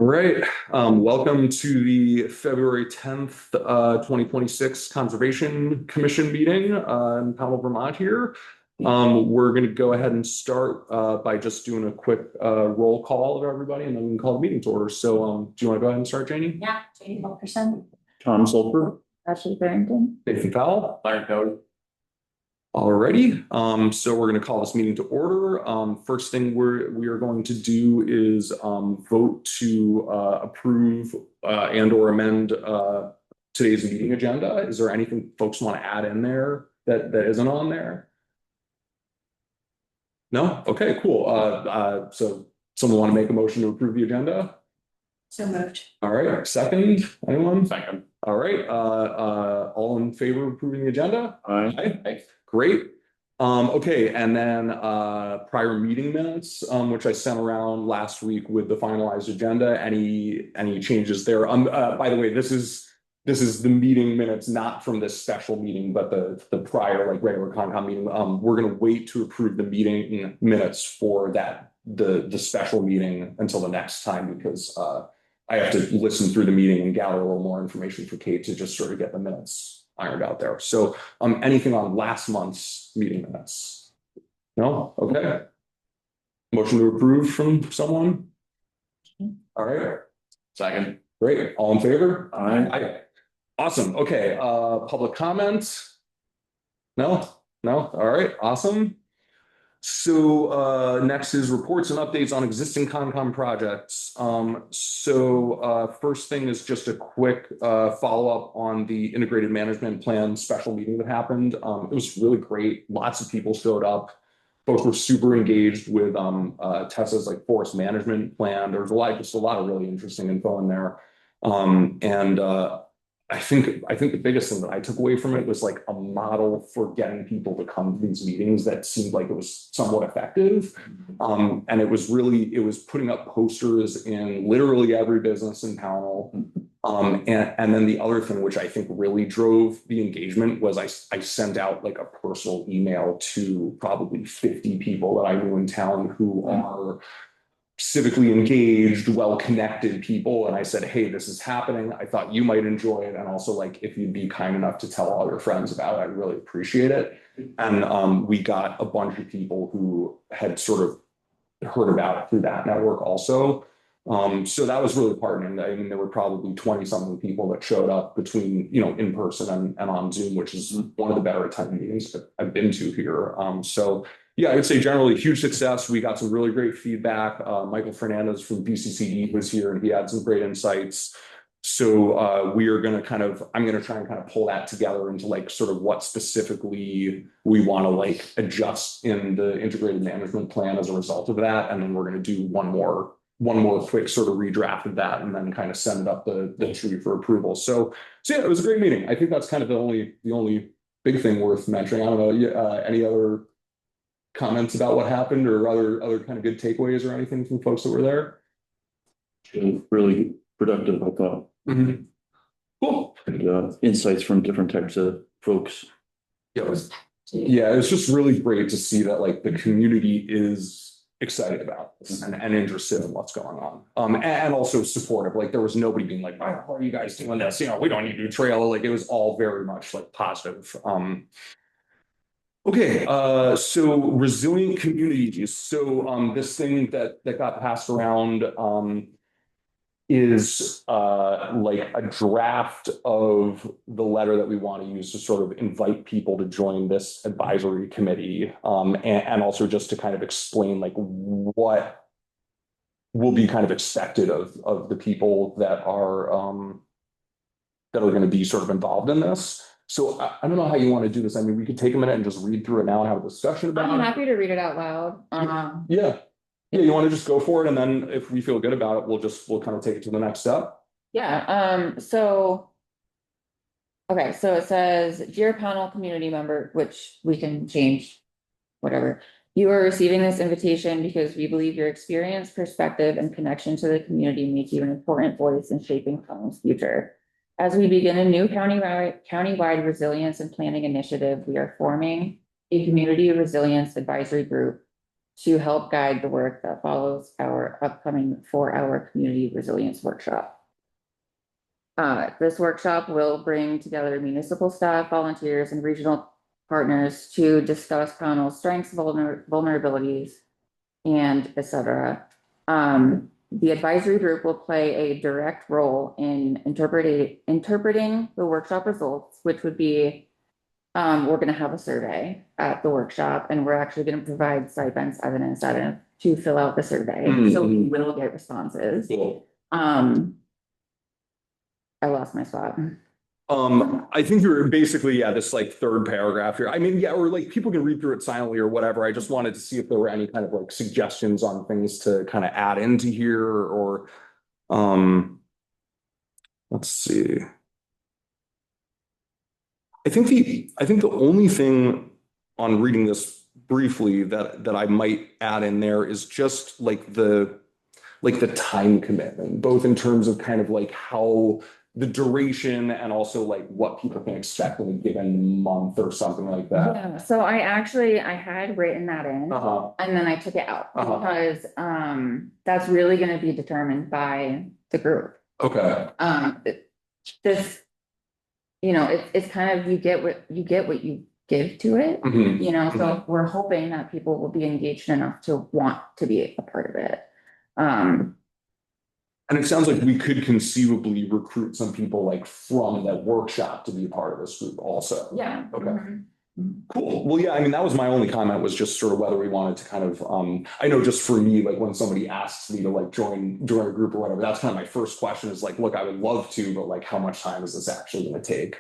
Right. Welcome to the February 10th, 2026 Conservation Commission meeting in Powell, Vermont here. We're going to go ahead and start by just doing a quick roll call of everybody, and then we can call the meeting to order. So do you want to go ahead and start, Janie? Yeah, Janie Wilkerson, Tom Sulper. Ashley Barrington. Nathan Powell. Larry Cody. Alrighty, so we're going to call this meeting to order. First thing we are going to do is vote to approve and or amend today's meeting agenda. Is there anything folks want to add in there that isn't on there? No? Okay, cool. So someone want to make a motion to approve the agenda? So moved. All right, second, anyone? Second. All right, all in favor of approving the agenda? Aye. Great. Okay, and then prior meeting minutes, which I sent around last week with the finalized agenda. Any changes there? By the way, this is the meeting minutes, not from this special meeting, but the prior like regular Concom meeting. We're going to wait to approve the meeting minutes for the special meeting until the next time because I have to listen through the meeting and gather a little more information for Kate to just sort of get the minutes ironed out there. So anything on last month's meeting minutes? No? Okay. Motion to approve from someone? All right. Second. Great. All in favor? Aye. Awesome. Okay. Public comments? No? All right. Awesome. So next is reports and updates on existing Concom projects. First thing is just a quick follow-up on the integrated management plan special meeting that happened. It was really great. Lots of people showed up. Folks were super engaged with Tessa's like forest management plan. There was just a lot of really interesting info in there. I think the biggest thing that I took away from it was like a model for getting people to come to these meetings that seemed like it was somewhat effective. And it was putting up posters in literally every business in Pownell. And then the other thing, which I think really drove the engagement, was I sent out like a personal email to probably 50 people that I knew in town who are civically engaged, well-connected people. And I said, hey, this is happening. I thought you might enjoy it. And also like, if you'd be kind enough to tell all your friends about it, I'd really appreciate it. And we got a bunch of people who had sort of heard about it through that network also. So that was really heartening. I mean, there were probably 20 something people that showed up between, in person and on Zoom, which is one of the better attended meetings that I've been to here. So yeah, I would say generally huge success. We got some really great feedback. Michael Fernandez from BCCE was here and he had some great insights. So I'm going to try and kind of pull that together into like sort of what specifically we want to like adjust in the integrated management plan as a result of that. And then we're going to do one more quick sort of redraft of that and then kind of send it up the tree for approval. So yeah, it was a great meeting. I think that's kind of the only big thing worth mentioning. I don't know, any other comments about what happened or other kind of good takeaways or anything from folks that were there? Really productive, I thought. Mm-hmm. Cool. And, insights from different types of folks. Yeah, it was just really great to see that like the community is excited about this and interested in what's going on. And also supportive. Like there was nobody being like, why are you guys doing this? We don't need to do trail. Like it was all very much like positive. Okay, so resilient communities. So this thing that got passed around is like a draft of the letter that we want to use to sort of invite people to join this advisory committee, and also just to kind of explain like what will be kind of expected of the people that are going to be sort of involved in this. So I don't know how you want to do this. I mean, we could take a minute and just read through it now and have a discussion about it. I'm happy to read it out loud. Yeah, you want to just go for it, and then if we feel good about it, we'll kind of take it to the next step. Yeah. Okay. So it says, dear Pownell community member, which we can change, whatever. You are receiving this invitation because we believe your experience, perspective, and connection to the community make you an important voice in shaping Pownell's future. As we begin a new countywide resilience and planning initiative, we are forming a community resilience advisory group to help guide the work that follows our upcoming 4-hour community resilience workshop. This workshop will bring together municipal staff, volunteers, and regional partners to discuss Pownell's strengths, vulnerabilities, and etc. The advisory group will play a direct role in interpreting the workshop results, which would be, we're going to have a survey at the workshop, and we're actually going to provide site-based evidence to fill out the survey. So we will get responses. Cool. I lost my spot. I think you're basically, yeah, this like third paragraph here. I mean, yeah, or like people can read through it silently or whatever. I just wanted to see if there were any kind of like suggestions on things to kind of add into here or, let's see. I think the only thing on reading this briefly that I might add in there is just like the time commitment, both in terms of kind of like how the duration and also like what people can expect in a given month or something like that. Yeah, so I had written that in. And then I took it out because that's really gonna be determined by the group. Okay. This, it's kind of, you get what you give to it, Mhm. so we're hoping that people will be engaged enough to want to be a part of it. And it sounds like we could conceivably recruit some people like from that workshop to be a part of this group also. Yeah. Okay. Mhm. Cool. Well, yeah, I mean, that was my only comment was just sort of whether we wanted to kind of, I know just for me, like when somebody asks me to like join a group or whatever, that's kind of my first question is like, look, I would love to, but like, how much time is this actually going to take?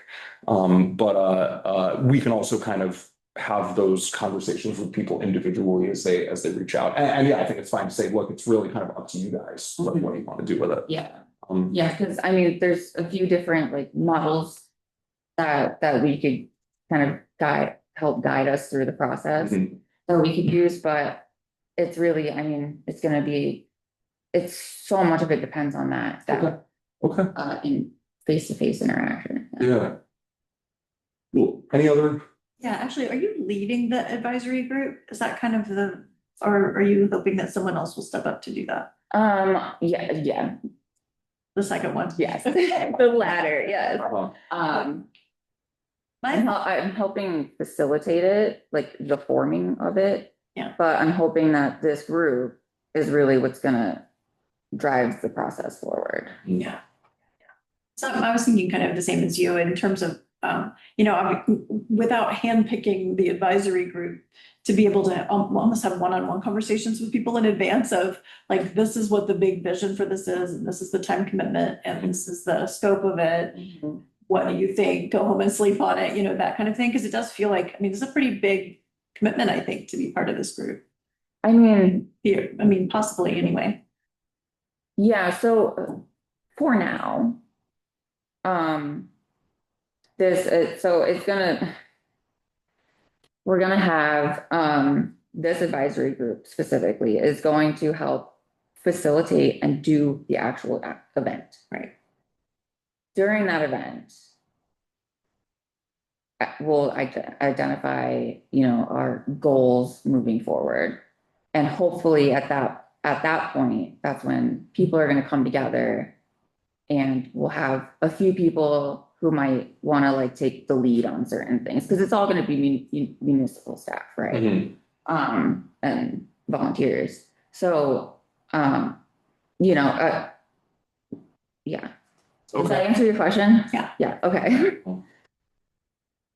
But we can also kind of have those conversations with people individually as they reach out. And yeah, I think it's fine to say, look, it's really kind of up to you guys, like, what you want to do with it. Yeah. Yeah, because I mean, there's a few different like models that we could kind of help guide us through the process Mhm. that we could use, but it's really, I mean, it's so much of it depends on that Okay. In face-to-face interaction. Yeah. Cool. Any other? Yeah, actually, are you leading the advisory group? Is that kind of or are you hoping that someone else will step up to do that? Yeah, The second one? yes, the latter, yes. My, I'm helping facilitate it, like the forming of it. Yeah. But I'm hoping that this group is really what's gonna drive the process forward. yeah. So I was thinking kind of the same as you in terms of, without handpicking the advisory group, to be able to almost have one-on-one conversations with people in advance of like, this is what the big vision for this is, and this is the time commitment, and this is the scope of it. What do you think? Go home and sleep on it, that kind of thing. Because it does feel like, I mean, it's a pretty big commitment, I think, to be part of this group. I mean, Here, possibly anyway. yeah, so for now, we're gonna have, this advisory group specifically is going to help facilitate and do the actual event. Right. During that event, we'll identify, our goals moving forward. And hopefully at that point, that's when people are gonna come together and we'll have a few people who might wanna like take the lead on certain things, because it's all gonna be municipal staff, right? Mhm. And volunteers. So, yeah. Does that Okay. answer your question? Yeah. Yeah, okay.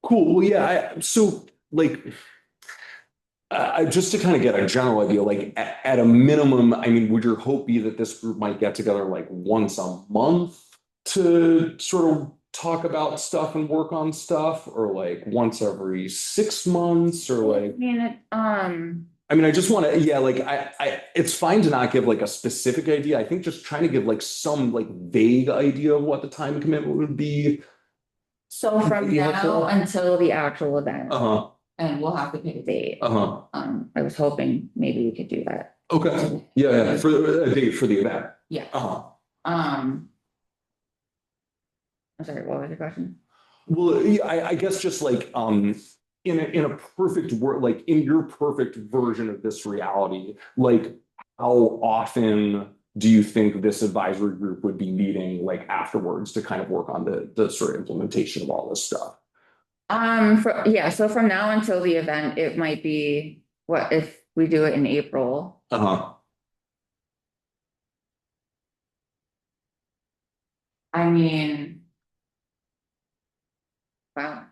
Cool. Well, yeah, so like, just to kind of get a general idea, like at a minimum, I mean, would your hope be that this group might get together like once a month to sort of talk about stuff and work on stuff, or like once every 6 months, or like, I mean, I just want to, yeah, like it's fine to not give like a specific idea. I think just trying to give like some like vague idea of what the time commitment would be. So from Yeah, now cool. until the actual event, Uh-huh. and we'll have to pick a date. Uh-huh. I was hoping maybe we could do that. Okay. Yeah, for a date for the event. Yeah. Uh-huh. I'm sorry, what was your question? Well, yeah, I guess just like, in a perfect world, like in your perfect version of this reality, like how often do you think this advisory group would be meeting like afterwards to kind of work on the sort of implementation of all this stuff? So from now until the event, it might be, what if we do it in April? Uh-huh. I mean. Wow,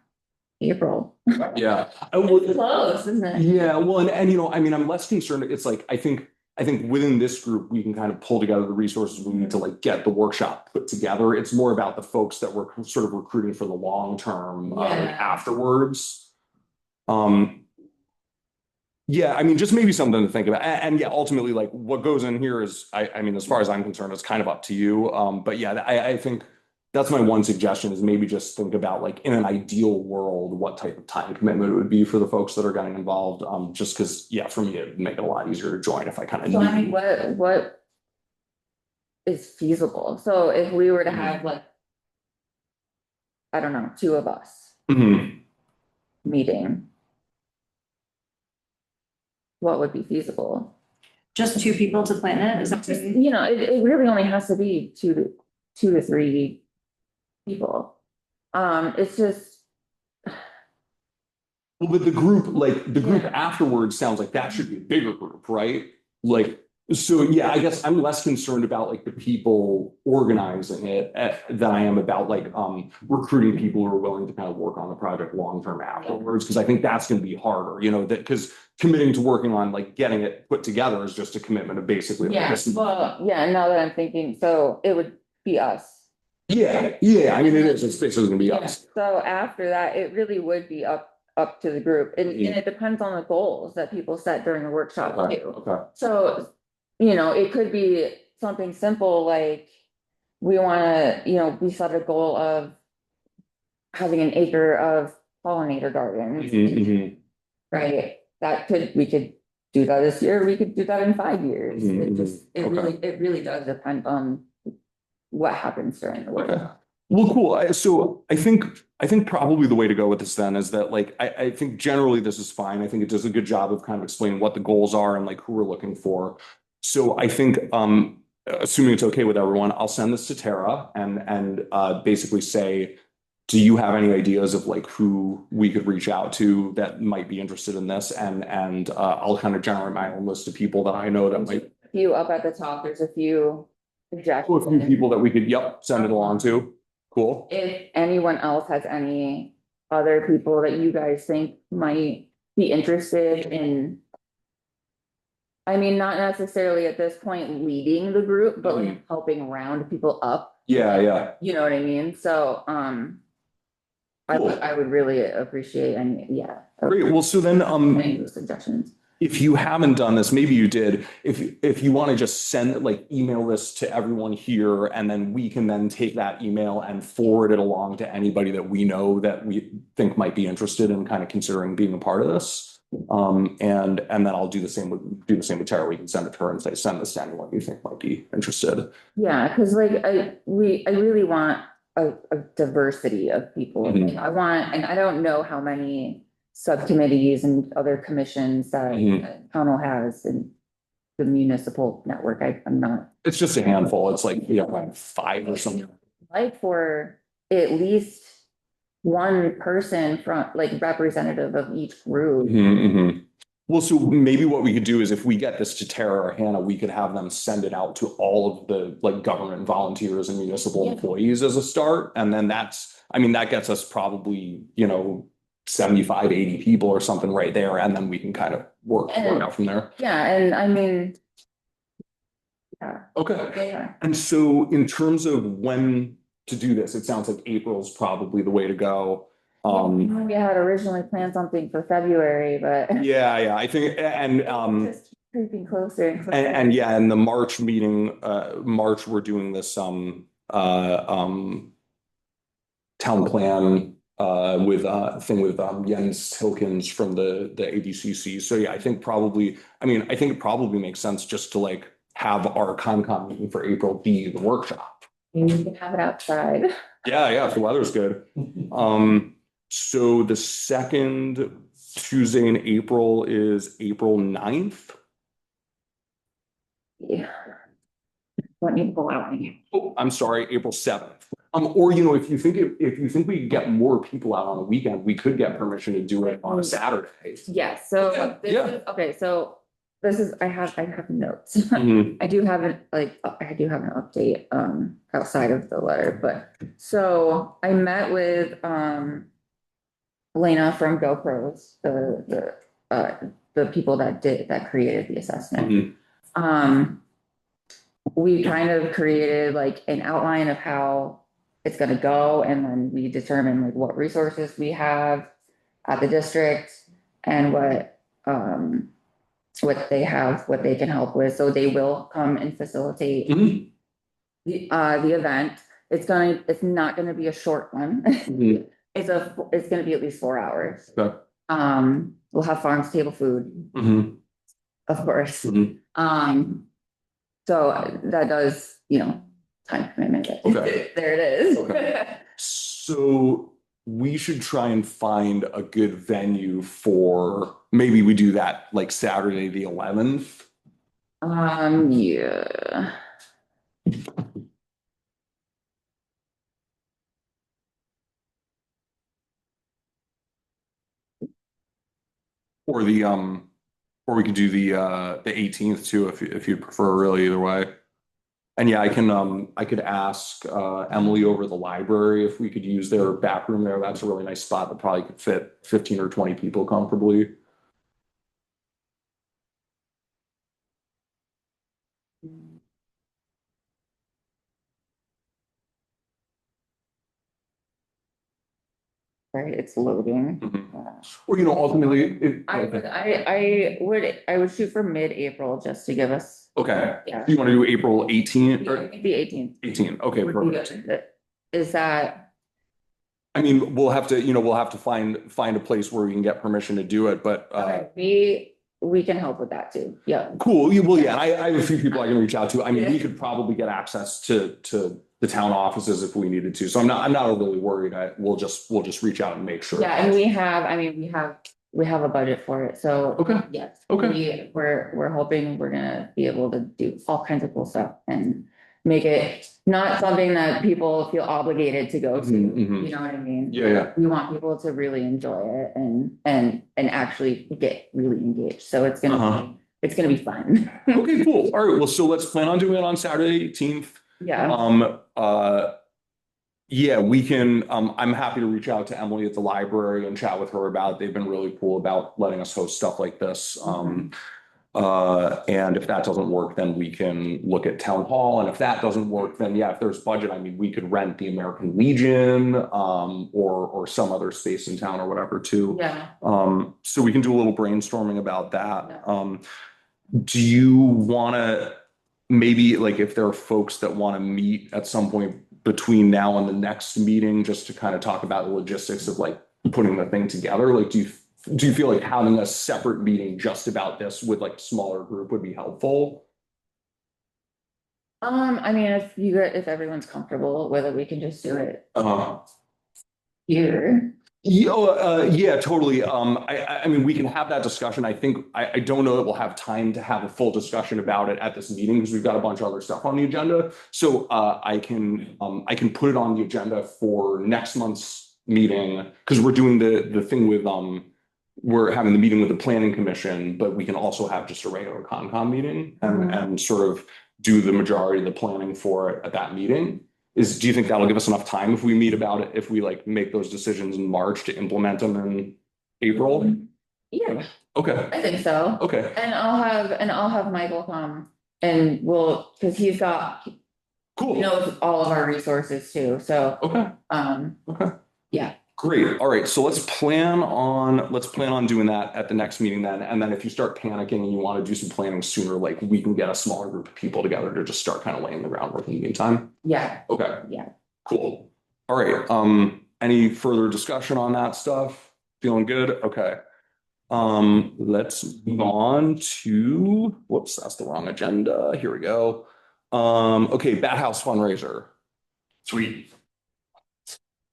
April. Yeah. It's close, isn't it? Yeah, well, and you know, I mean, I'm less concerned. It's like, I think within this group, we can kind of pull together the resources we need to like get the workshop put together. It's more about the folks that we're sort of recruiting for the long term, like Yeah. afterwards. Yeah, I mean, just maybe something to think about. And yeah, ultimately, like what goes in here is, I mean, as far as I'm concerned, it's kind of up to you. But yeah, I think that's my one suggestion is maybe just think about like in an ideal world, what type of time commitment it would be for the folks that are getting involved. Just because, yeah, for me, it'd make it a lot easier to join if I kind of So I mean, knew. what is feasible? So if we were to have like, I don't know, two of us Mhm. meeting. What would be feasible? Just two people to plan it, is that? You know, it really only has to be two to three people. It's just, Well, but the group, like the group Yeah. afterwards sounds like that should be a bigger group, right? Like, so yeah, I guess I'm less concerned about like the people organizing it than I am about like recruiting people who are willing to kind of work on the project long term afterwards. Cause I think that's gonna be harder, you know, that because committing to working on like getting it put together is just a commitment of basically like yeah, this. well, yeah, now that I'm thinking, so it would be us. Yeah, I mean, it is, it's basically gonna be Yeah, us. so after that, it really would be up to the group, and Mhm. it depends on the goals that people set during the workshop Okay, too. okay. So, you know, it could be something simple like, we wanna, you know, we set a goal of having an acre of pollinator gardens, Mhm, mhm. right? We could do that this year, we could do that in 5 years. Mhm, okay. It really does depend on what happens during the Okay. workshop. Well, cool. So I think probably the way to go with this then is that like I think generally this is fine. I think it does a good job of kind of explaining what the goals are and like who we're looking for. So I think assuming it's okay with everyone, I'll send this to Tara and basically say, do you have any ideas of like who we could reach out to that might be interested in this? And I'll kind of generate my own list of people that I know that might. A few up at the top, there's a few A few suggestions. people that we could, yep, send it along to. Cool. If anyone else has any other people that you guys think might be interested in. I mean, not necessarily at this point leading the group, but like helping round people up, Yeah. you know what I mean? So, Cool. I would really appreciate any, yeah. Great. Well, so then, Any of those suggestions. if you haven't done this, maybe you did, if you want to just send, like, email this to everyone here, and then we can then take that email and forward it along to anybody that we know that we think might be interested in kind of considering being a part of this. And then I'll do the same with Tara. We can send it to her and say, send this to anyone you think might be interested. Yeah, because like I really want a diversity of people. Mhm. I want, and I don't know how many subcommittees and other commissions that Pownell has in the municipal network. I'm not. It's just a handful. It's like, like 5 or something. Like for at least one person from, like, representative of each group. Well, so maybe what we could do is if we get this to Tara or Hannah, we could have them send it out to all of the like government volunteers and municipal Yeah. employees as a start. And then that gets us probably, 75, 80 people or something right there. And then we can kind of work out from there. Yeah, and I mean. Yeah. Okay. Yeah. And so in terms of when to do this, it sounds like April's probably the way to go. We had originally planned something for February, but. Yeah, I think, and Just creeping closer and closer. and yeah, in the March meeting, March, we're doing this town plan with thing with Jens Hilkens from the ABCC. So yeah, I think it probably makes sense just to like have our Concom meeting for April be the workshop. You can have it outside. Yeah, if the weather's good. So the second Tuesday in April is April 9th. Yeah. Let me pull out. Oh, I'm sorry, April 7th. Or, if you think, if you think we could get more people out on the weekend, we could get permission to do it on a Saturday. Yes, so Yeah, this yeah. is, okay, so this is, I have notes. Mhm. I do have an update, outside of the letter, but, so I met with, Elena from GoPros, the people that created the assessment. Mhm. We kind of created like an outline of how it's gonna go, and then we determine like what resources we have at the district and what they have, what they can help with, so they will come and facilitate Mhm. the event. It's not gonna be a short one. Mhm. It's gonna be at least 4 hours. Okay. We'll have farm to table food, Mhm. of course. Mhm. So that does, time commitment. Okay. There it is. Okay. So we should try and find a good venue for, maybe we do that like Saturday, the 11th. Yeah. Or or we could do the 18th too, if you'd prefer, really, either way. And yeah, I could ask Emily over the library if we could use their back room there. That's a really nice spot that probably could fit 15 or 20 people comfortably. Right, it's loading. Mhm. Or, ultimately, I would shoot for mid-April just to give us, okay, yeah. you want to do April 18th or The 18th. 18th? Okay, perfect. Is that, I mean, we'll have to find a place where we can get permission to do it, but we can help with that too, yeah. cool. Well, yeah, I have a few people I can reach out to. I mean, we could probably get access to the town offices if we needed to. So I'm not overly worried. We'll just reach out and make sure. Yeah, and we have a budget for it, so. Okay. Yes. Okay. We're hoping we're gonna be able to do all kinds of cool stuff and make it not something that people feel obligated to go to, Mhm. you know what I mean? Yeah. We want people to really enjoy it and actually get really engaged, so it's Uh-huh. gonna be fun. Okay, cool. All right. Well, so let's plan on doing it on Saturday, 18th. Yeah, Yeah, we can, I'm happy to reach out to Emily at the library and chat with her about it. They've been really cool about letting us host stuff like this. And if that doesn't work, then we can look at town hall. And if that doesn't work, then yeah, if there's budget, I mean, we could rent the American Legion, or some other space in town or whatever too. yeah. So we can do a little brainstorming about that. Yeah. Do you want to, maybe like if there are folks that want to meet at some point between now and the next meeting, just to kind of talk about the logistics of like putting the thing together? Like, do you feel like having a separate meeting just about this with like a smaller group would be helpful? I mean, if everyone's comfortable with it, we can just do it here. Yeah, totally. I mean, we can have that discussion. I think, I don't know that we'll have time to have a full discussion about it at this meeting because we've got a bunch of other stuff on the agenda. So, I can put it on the agenda for next month's meeting because we're doing the thing with, we're having the meeting with the planning commission, but we can also have just a regular Concom meeting and sort of do the majority of the planning for it at that meeting. Do you think that'll give us enough time if we meet about it, if we like make those decisions in March to implement them in April? Yeah, Okay, I think so. okay, And I'll have Michael come and because he's got, he cool. knows all of our resources too, so, Okay, um, great. All right, so let's plan on doing that at the next meeting then. And then if you start panicking and you want to do some planning sooner, like we can get a smaller group of people together to just start kind of laying the groundwork in the meantime. yeah, Okay. Yeah. Cool. All right. Any further discussion on that stuff? Feeling good? Okay. Let's move on to, whoops, that's the wrong agenda. Here we go. Okay, Bat House fundraiser. Sweet.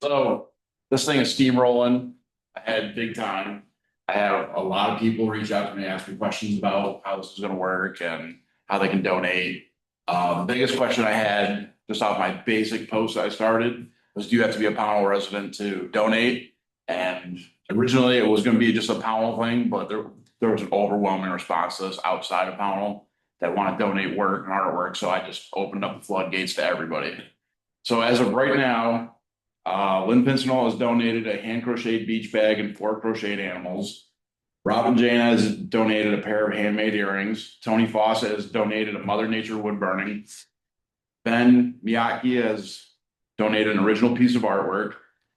So This thing is steamrolling ahead big time. I have a lot of people reach out to me, ask me questions about how this is gonna work and how they can donate. The biggest question I had, just off my basic post I started, was do you have to be a Pownell resident to donate? And originally it was gonna be just a Pownell thing, but there was an overwhelming response to this outside of Pownell that want to donate work and artwork, so I just opened up the floodgates to everybody. So as of right now, Lynn Pincinel has donated a hand crocheted beach bag and 4 crocheted animals. Robin Jane has donated a pair of handmade earrings. Tony Fawcett has donated a Mother Nature wood burning. Ben Miyake has donated an original piece of artwork.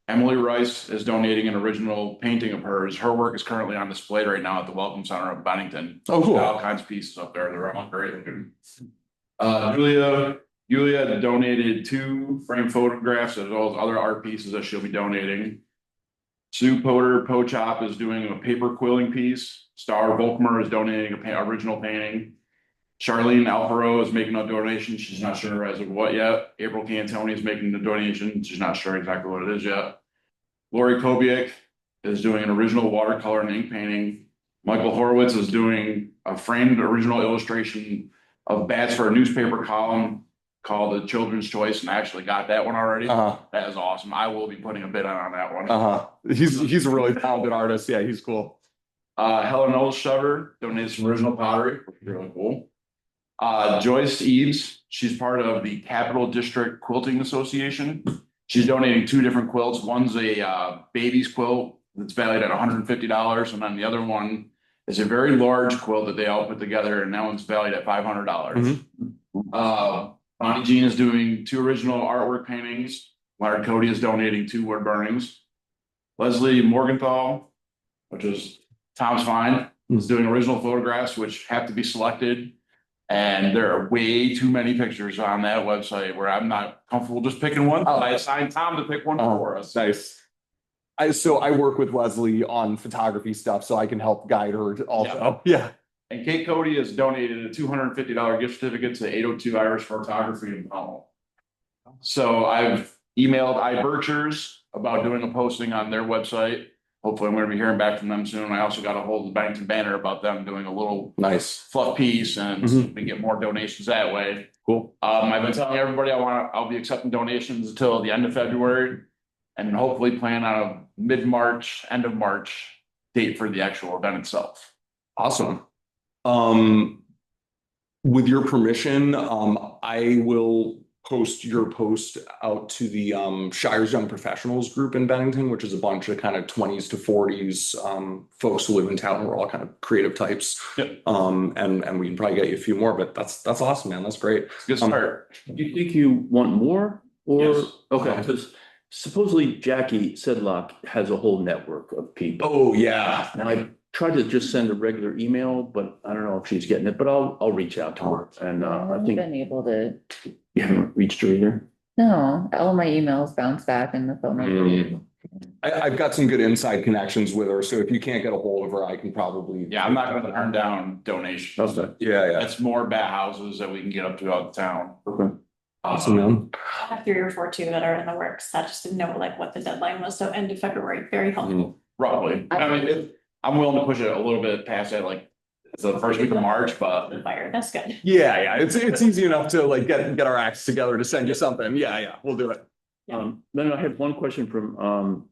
Emily Rice is donating an original painting of hers. Her work is currently on display right now at the Welcome Center of Bennington. Oh, cool. All kinds of pieces up there. They're all great looking. Julia donated 2 framed photographs as well as other art pieces that she'll be donating. Sue Pochop is doing a paper quilling piece. Star Volkmer is donating original painting. Charlene Alfaro is making a donation. She's not sure as of what yet. April Cantoni is making the donation. She's not sure exactly what it is yet. Lori Kobiak is doing an original watercolor and ink painting. Michael Horowitz is doing a framed original illustration of bats for a newspaper column called The Children's Choice, and I actually got that one already. That is awesome. I will be putting a bid on that one. He's a really talented artist. Yeah, he's cool. Helen Olshover donated some original pottery, which is really cool. Joyce Eves, she's part of the Capital District Quilting Association. She's donating 2 different quilts. One's a baby's quilt that's valued at $150, and then the other one is a very large quilt that they all put together, and that one's valued at $500. Bonnie Jean is doing 2 original artwork paintings. Leonard Cody is donating 2 wood burnings. Leslie Morgenthau, which is Tom's Find, is doing original photographs, which have to be selected. And there are way too many pictures on that website where I'm not comfortable just picking one. But I assigned Tom to pick one for us. Nice. So I work with Leslie on photography stuff, so I can help guide her also. Yeah. And Kate Cody has donated a $250 gift certificate to 802 Irish Photography in Powell. So I've emailed iBurchers about doing a posting on their website. Hopefully I'm going to be hearing back from them soon. I also got a hold of the Bennington Banner about them doing a little nice fluff piece, and we get more donations that way. Cool. I've been telling everybody I'll be accepting donations until the end of February, and hopefully plan on a mid-March, end of March date for the actual event itself. Awesome. With your permission, I will post your post out to the Shire's Young Professionals group in Bennington, which is a bunch of kind of 20s to 40s folks who live in town who are all kind of creative types. Yep. And we can probably get you a few more, but that's awesome, man. That's great. Good start. Do you think you want more or? Yes. Okay, because supposedly Jackie Sedlock has a whole network of people. Oh, yeah. And I tried to just send a regular email, but I don't know if she's getting it, but I'll reach out to her. And I I haven't think been able to, you haven't reached her either. no, all my emails bounce back in the phone number. I've got some good inside connections with her, so if you can't get a hold of her, I can probably. Yeah, I'm not going to turn down donations. Okay. Yeah. That's more bat houses that we can get up to out of town. Okay. Awesome, man. I have 3 or 4 too that are in the works. I just didn't know like what the deadline was. So end of February, very helpful. Roughly. I mean, I'm willing to push it a little bit past that, like it's the first week of March, but Fire, that's good. Yeah. It's easy enough to like get our acts together to send you something. Yeah, we'll do it. Then I had one question from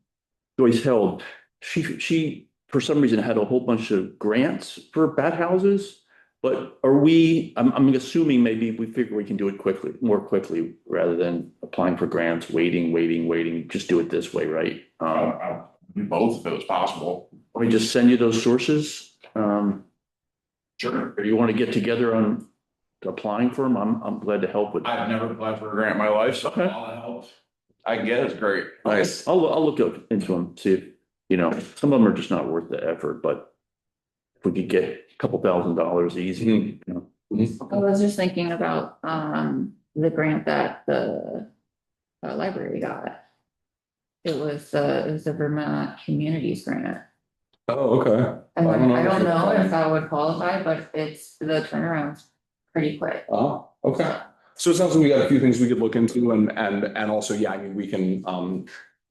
Joyce Held. She for some reason had a whole bunch of grants for bat houses, but are we, I'm assuming maybe we figure we can do it more quickly rather than applying for grants, waiting, just do it this way, right? I'll do both if it was possible. Let me just send you those sources. Sure. Or you want to get together on applying for them? I'm glad to help with that. I've never applied for a grant in my life, so Okay. all that helps. I can get it's great. Nice. I'll look into them, see if, some of them are just not worth the effort, but if we could get a couple $1,000 easy, I was just thinking about, the grant that the library got. It was the Vermont Communities Grant. Oh, okay. And I don't know I don't if know it if that would qualify, but the turnaround's pretty quick. Oh, okay. So it sounds like we got a few things we could look into and also, yeah, I mean,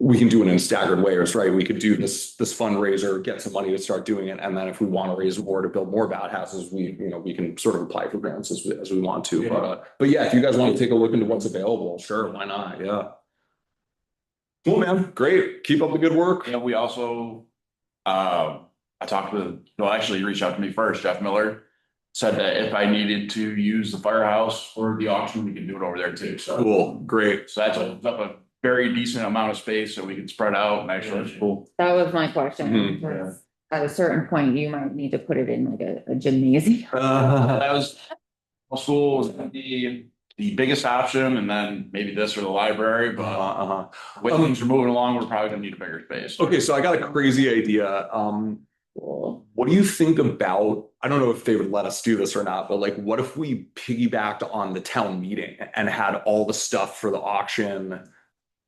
we can do it in staggered layers, right? We could do this fundraiser, get some money to start doing it, and then if we want to raise more to build more bat houses, we can sort of apply for grants as we want to. But yeah, if you guys want to take a look into what's available, sure, why not? Yeah. Cool, man. Great. Keep up the good work. Yeah, we also, I talked with, well, actually he reached out to me first, Jeff Miller. Said that if I needed to use the firehouse for the auction, we can do it over there too, so. Cool. Great. So that's a very decent amount of space that we can spread out and actually. Cool. That was my question. Mhm. was At a certain point, you might need to put it in like a gymnasium. That was, school was gonna be the biggest option, and then maybe this or the library, but when things are moving along, we're probably gonna need a bigger space. Okay, so I got a crazy idea. What do you think about, I don't know if they would let us do this or not, but like, what if we piggybacked on the town meeting and had all the stuff for the auction,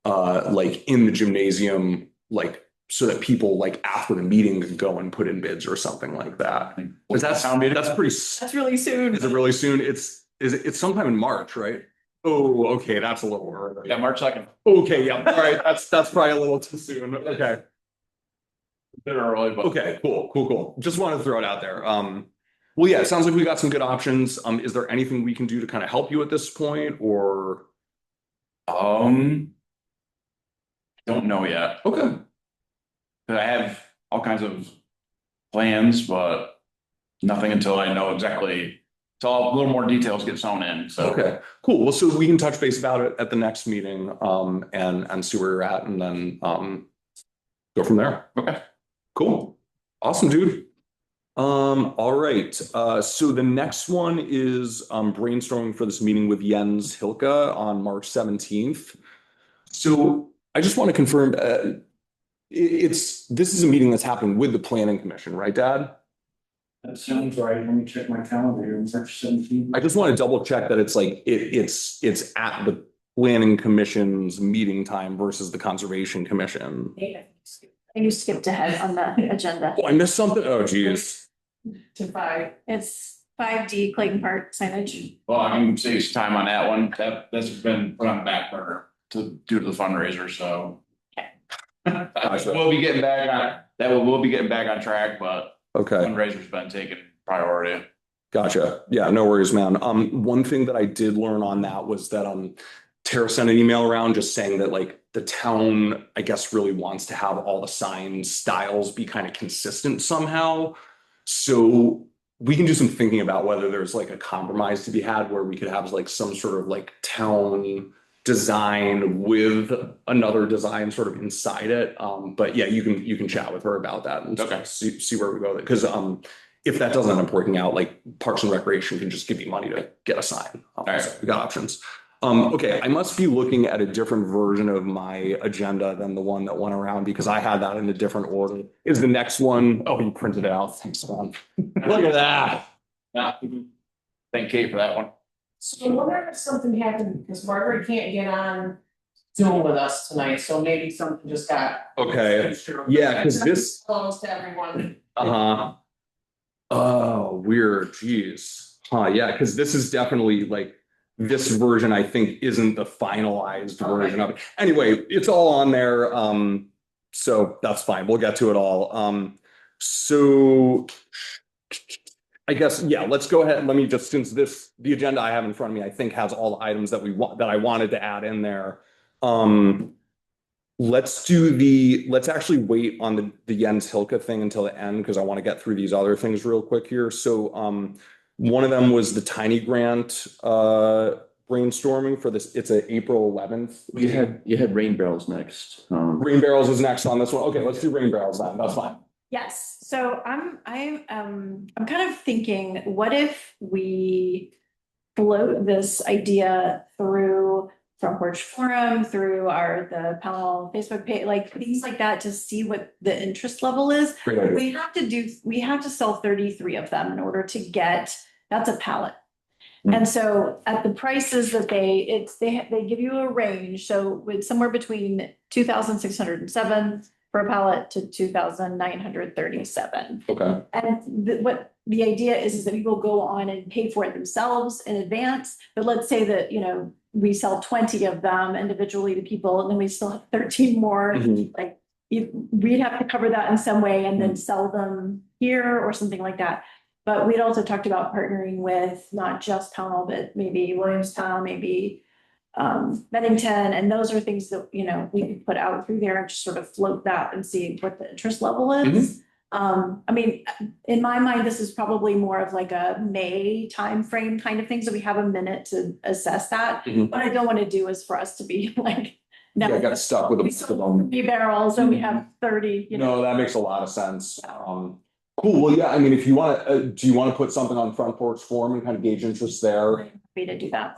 like in the gymnasium, like so that people like after the meeting could go and put in bids or something like that? Because that's pretty. That's really soon. Is it really soon? It's sometime in March, right? Oh, okay, that's a little early. Yeah, March 2nd. Okay, yeah, all right, that's probably a little too soon. Okay. Bit early, but. Okay, cool. Just wanted to throw it out there. Well, yeah, it sounds like we got some good options. Is there anything we can do to kind of help you at this point or? Don't know yet. Okay, I have all kinds of plans, but nothing until I know exactly. So a little more details get sewn in, so. okay, cool. Well, so we can touch base about it at the next meeting, and see where you're at and then, go from there. Okay. Cool. Awesome, dude. All right. So the next one is brainstorming for this meeting with Jens Hilke on March 17th. So I just want to confirm, this is a meeting that's happening with the planning commission, right, Dad? That sounds right. Let me check my calendar here. March 17th. I just want to double check that it's like, it's at the planning commission's meeting time versus the conservation commission. You skipped ahead on the agenda. Oh, I missed something? Oh, geez. To 5. It's 5D Clayton Park signage. Well, I can save some time on that one. That's been put on the back burner due to the fundraiser, so. Gotcha. We'll be getting back on, we'll be getting back on track, but Okay. fundraiser's been taking priority. Gotcha. Yeah, no worries, man. One thing that I did learn on that was that Tara sent an email around just saying that like the town, I guess, really wants to have all the sign styles be kind of consistent somehow. So we can do some thinking about whether there's like a compromise to be had where we could have like some sort of like town design with another design sort of inside it. But yeah, you can chat with her about that and Okay. see where we go. Because if that doesn't end up working out, like Parks and Recreation can just give you money to get a sign. right. So we got options. Okay, I must be looking at a different version of my agenda than the one that went around because I had that in a different order. Is the next one? Oh, you printed it out. Thanks, man. Look at that. Yeah. Thank Kate for that one. So I wonder if something happened, because Margaret can't get on Zoom with us tonight, so maybe something just got. Okay, yeah, because this. Close to everyone. Oh, weird. Jeez. Yeah, because this is definitely like this version, I think, isn't the finalized version of it. Anyway, it's all on there. So that's fine. We'll get to it all. So I guess, yeah, let's go ahead. Let me just, since the agenda I have in front of me, I think has all the items that that I wanted to add in there. Let's actually wait on the Jens Hilke thing until the end, because I want to get through these other things real quick here. So, one of them was the tiny grant, brainstorming for this. It's a April 11th. You had rain barrels next. Rain barrels is next on this one. Okay, let's do rain barrels then. That's fine. Yes, so I'm kind of thinking, what if we float this idea through Front Porch Forum, through the panel Facebook page, like things like that, to see what the interest level is. Great idea. We have to sell 33 of them in order to get, that's a pallet. And so at the prices that they give you a range, so it's somewhere between 2,607 for a pallet to 2,937. Okay. And what the idea is that people go on and pay for it themselves in advance. But let's say that, we sell 20 of them individually to people, and then we still have 13 more. Mhm. Like, we'd have to cover that in some way and then sell them here or something like that. But we'd also talked about partnering with not just Pownell, but maybe Williamstown, maybe Bennington, and those are things that, we could put out through there and just sort of float that and see what the interest level is. I mean, in my mind, this is probably more of like a May timeframe kind of thing, so we have a minute to assess that. Mhm. What I don't want to do is for us to be like, Yeah, I got stuck with we a sold 3 barrels and we have 30, No, that makes a lot of sense. Cool. Well, yeah, I mean, if you want to, do you want to put something on Front Porch Forum and kind of gauge interest there? Happy to do that.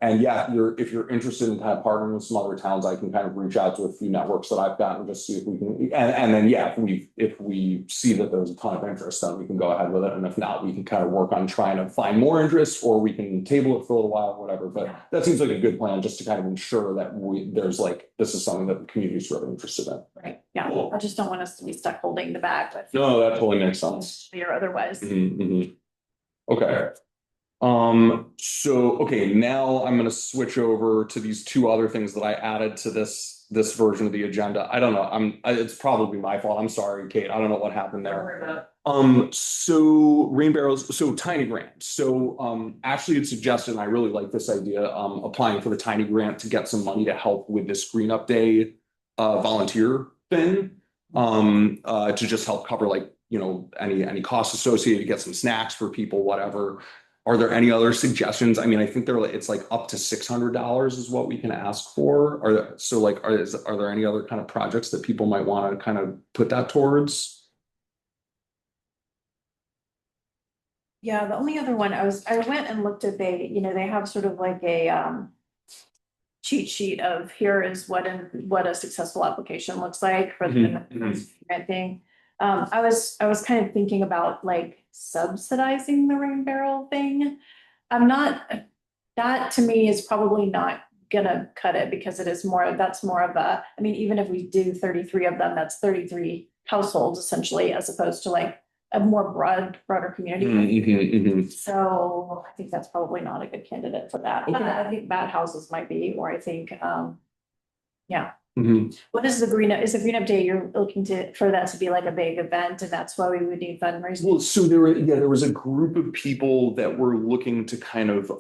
And yeah, if you're interested in kind of partnering with some other towns, I can kind of reach out to a few networks that I've got and just see if we can, and then, yeah, if we see that there's a ton of interest, then we can go ahead with it. And if not, we can kind of work on trying to find more interest, or we can table it for a little while, whatever. But that seems like a good plan, just to kind of ensure that there's like, this is something that the community is really interested in. Right, yeah, Cool. I just don't want us to be stuck holding the bag, but. No, that totally makes sense. Or otherwise. Mhm, mhm. Okay. So, okay, now I'm gonna switch over to these two other things that I added to this version of the agenda. I don't know, it's probably my fault. I'm sorry, Kate. I don't know what happened there. So rain barrels, so tiny grant. So, Ashley had suggested, and I really like this idea, applying for the tiny grant to get some money to help with this Green Up Day volunteer thing. To just help cover, like, any costs associated, get some snacks for people, whatever. Are there any other suggestions? I mean, I think it's like up to $600 is what we can ask for. Are there any other kind of projects that people might want to kind of put that towards? Yeah, the only other one, I went and looked at, they have sort of like a cheat sheet of here is what a successful application looks like for the grant thing. I was kind of thinking about like subsidizing the rain barrel thing. That to me is probably not gonna cut it, because that's more of a, I mean, even if we do 33 of them, that's 33 households essentially, as opposed to like a more broader community. So I think that's probably not a good candidate for that. Okay. I think bad houses might be, or I think, yeah. Mhm. What is the Green Up Day? You're looking for that to be like a big event, and that's why we would need fundraising. Well, so there was a group of people that were looking to kind of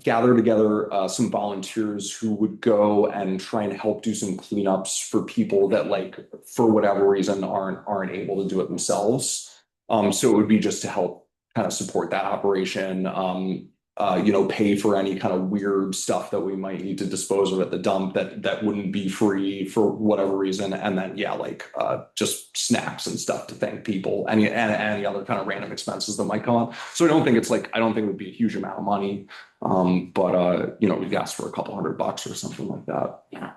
gather together some volunteers who would go and try and help do some cleanups for people that, like, for whatever reason aren't able to do it themselves. So it would be just to help kind of support that operation. Pay for any kind of weird stuff that we might need to dispose of at the dump that wouldn't be free for whatever reason. And then, just snacks and stuff to thank people, any other kind of random expenses that might come up. So I don't think it would be a huge amount of money. But we'd ask for a couple $100 or something like that. Yeah.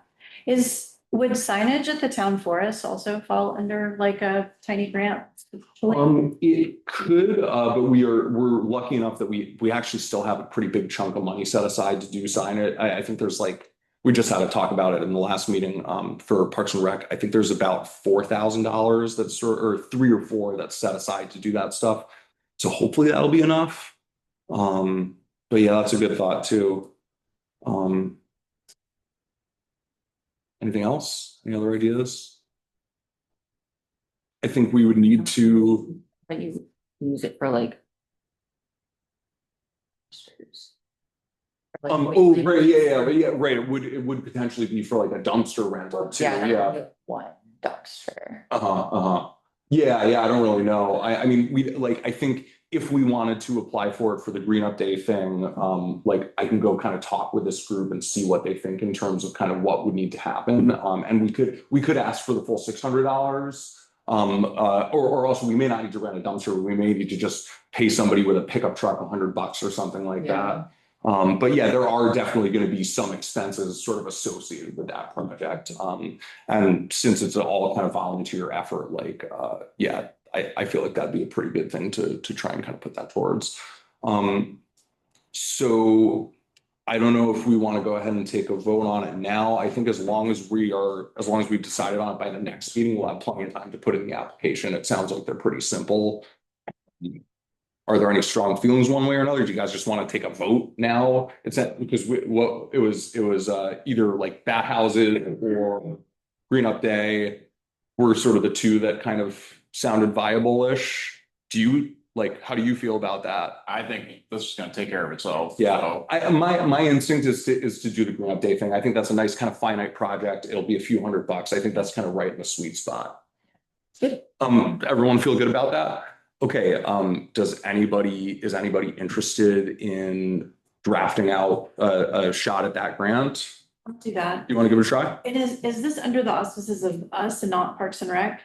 Would signage at the town forest also fall under like a tiny grant? It could, but we're lucky enough that we actually still have a pretty big chunk of money set aside to do sign it. I think there's we just had a talk about it in the last meeting, for Parks and Rec. I think there's about $4,000 that's, or 3 or 4 that's set aside to do that stuff. So hopefully that'll be enough. But yeah, that's a good thought too. Anything else? Any other ideas? I think we would need to. But you use it for like. Right, yeah, right. It would potentially be for like a dumpster rental too, yeah. One dumpster. Yeah, I don't really know. I mean, I think if we wanted to apply for it for the Green Up Day thing, I can go kind of talk with this group and see what they think in terms of kind of what would need to happen. And we could ask for the full $600. Or also we may not need to rent a dumpster. We may need to just pay somebody with a pickup truck $100 or something like that. But yeah, there are definitely going to be some expenses sort of associated with that project. And since it's an all kind of volunteer effort, I feel like that'd be a pretty good thing to try and kind of put that towards. So I don't know if we want to go ahead and take a vote on it now. I think as long as we've decided on it by the next meeting, we'll have plenty of time to put in the application. It sounds like they're pretty simple. Are there any strong feelings one way or another? Do you guys just want to take a vote now? It's that because it was either like bat houses or green up day were sort of the two that kind of sounded viable-ish. Do you like, how do you feel about that? I think this is gonna take care of itself. Yeah, So, my instinct is to do the green up day thing. I think that's a nice kind of finite project. It'll be a few $100. I think that's kind of right in the sweet spot. Good. Everyone feel good about that? Okay, is anybody interested in drafting out a shot at that grant? I'll do that. You want to give it a try? It is this under the auspices of us and not Parks and Rec?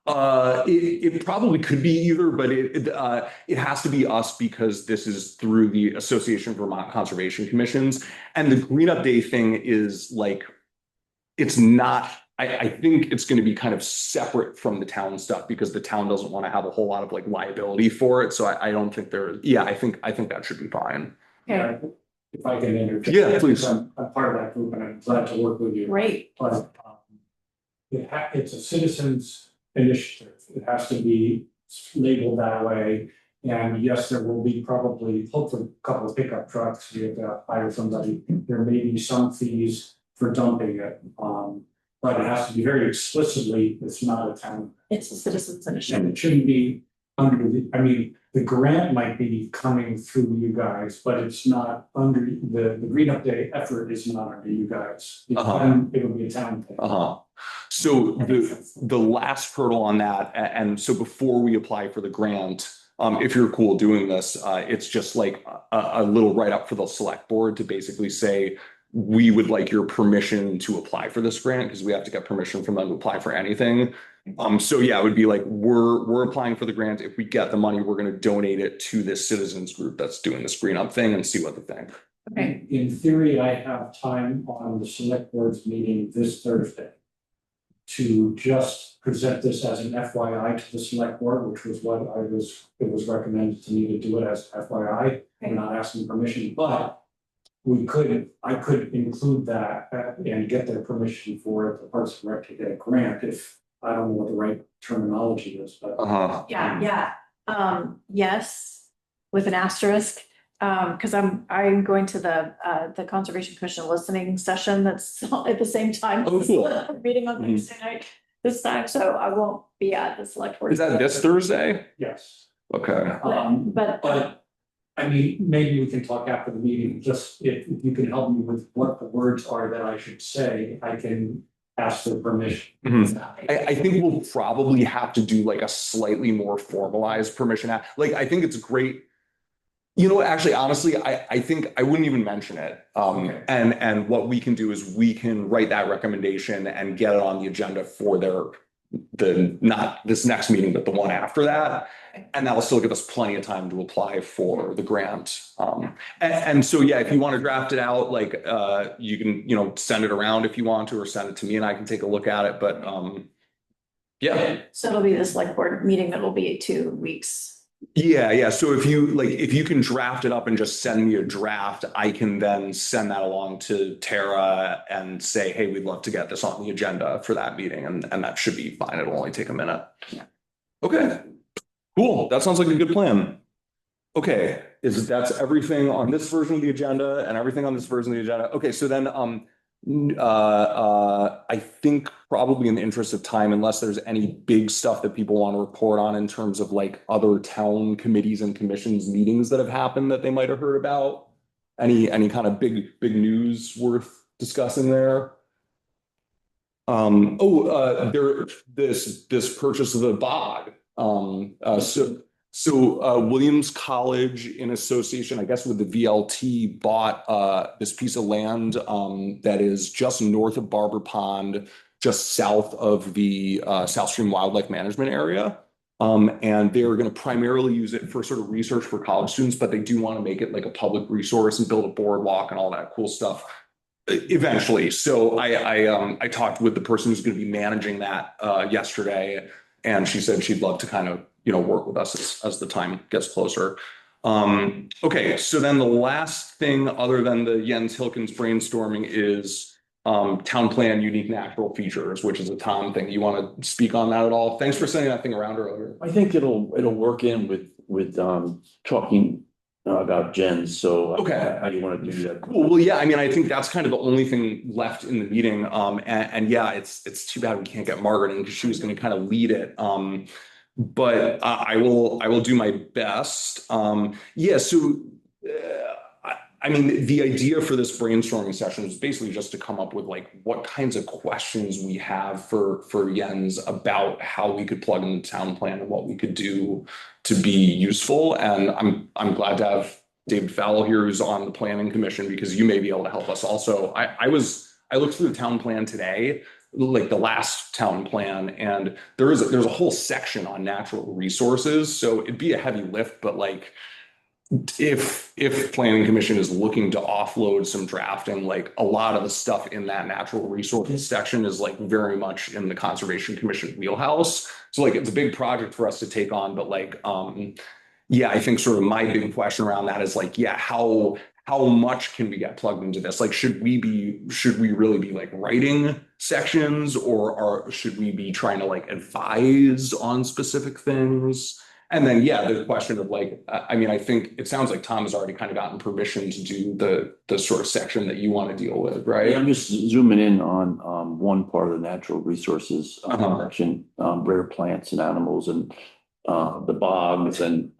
It probably could be either, but it has to be us because this is through the Association of Vermont Conservation Commissions. And the Green Up Day thing is like, it's not, I think it's going to be kind of separate from the town stuff because the town doesn't want to have a whole lot of like liability for it. So I don't think I think that should be fine. Okay, If I can interject. Yeah, please. I'm part of that group and I'm glad to work with you. great. But it's a citizens initiative. It has to be labeled that way. And yes, there will be hopefully a couple of pickup trucks. We have to hire somebody. There may be some fees for dumping it. But it has to be very explicitly, it's not a town. It's a citizens And initiative. it shouldn't be the grant might be coming through you guys, but it's not under, the Green Up Day effort is not under you guys. It would be a town thing. So the last hurdle on that, and so before we apply for the grant, if you're cool doing this, it's just like a little write-up for the select board to basically say, we would like your permission to apply for this grant because we have to get permission from them to apply for anything. So yeah, it would be like, we're applying for the grant. If we get the money, we're going to donate it to this citizens group that's doing this green up thing and see what they think. Okay, In theory, I have time on the select board's meeting this Thursday to just present this as an FYI to the select board, which was what it was recommended to me to do it as FYI. I'm not asking permission, but I could include that and get their permission for it, the Parks and Rec to get a grant if, I don't know what the right terminology is, but. yeah. Yes, with an asterisk, because I'm going to the Conservation Commission listening session that's at the same time. Oh, cool. Meeting on Thursday night this time, so I won't be at the select board. Is that this Thursday? Yes. Okay. But I mean, maybe we can talk after the meeting, just if you can help me with what the words are that I should say, I can ask for permission. I think we'll probably have to do like a slightly more formalized permission. Like, I think it's great. You know, actually, honestly, I think I wouldn't even mention it. Okay. And what we can do is we can write that recommendation and get it on the agenda for not this next meeting, but the one after that. And that will still give us plenty of time to apply for the grant. And so, yeah, if you want to draft it out, like, you can, send it around if you want to, or send it to me and I can take a look at it. But, yeah. So it'll be the select board meeting that will be 2 weeks. Yeah. So if you can draft it up and just send me a draft, I can then send that along to Tara and say, hey, we'd love to get this on the agenda for that meeting. And that should be fine. It'll only take a minute. Yeah. Okay, cool. That sounds like a good plan. Okay, that's everything on this version of the agenda and everything on this version of the agenda. Okay, so then, I think probably in the interest of time, unless there's any big stuff that people want to report on in terms of like other town committees and commissions meetings that have happened that they might have heard about, any kind of big news worth discussing there? This purchase of the bog. So Williams College in association, I guess, with the VLT bought this piece of land that is just north of Barber Pond, just south of the South Stream Wildlife Management Area. And they're going to primarily use it for sort of research for college students, but they do want to make it like a public resource and build a boardwalk and all that cool stuff eventually. So I talked with the person who's going to be managing that yesterday, and she said she'd love to kind of work with us as the time gets closer. Okay, so then the last thing other than the Jens Hilkens brainstorming is town plan unique natural features, which is a Tom thing. You want to speak on that at all? Thanks for sending that thing around earlier. I think it'll work in with with, talking about Jens, so. Okay. How you want to do that? Well, yeah, I mean, I think that's kind of the only thing left in the meeting. And yeah, it's too bad we can't get Margaret in because she was going to kind of lead it. But I will do my best. Yeah, so I mean, the idea for this brainstorming session is basically just to come up with like what kinds of questions we have for Jens about how we could plug in the town plan and what we could do to be useful. And I'm glad to have David Fowle here, who's on the planning commission, because you may be able to help us also. I looked through the town plan today, like the last town plan, and there's a whole section on natural resources. So it'd be a heavy lift, but like if planning commission is looking to offload some drafting, like a lot of the stuff in that natural resources section is like very much in the conservation commission wheelhouse. So like it's a big project for us to take on, but like yeah, I think sort of my big question around that is like, yeah, how much can we get plugged into this? Like, should we really be like writing sections, or should we be trying to like advise on specific things? And then, yeah, the question of like, I mean, I think it sounds like Tom has already kind of gotten permission to do the sort of section that you want to deal with, right? I'm just zooming in on one part of the natural resources section, rare plants and animals and the bogs and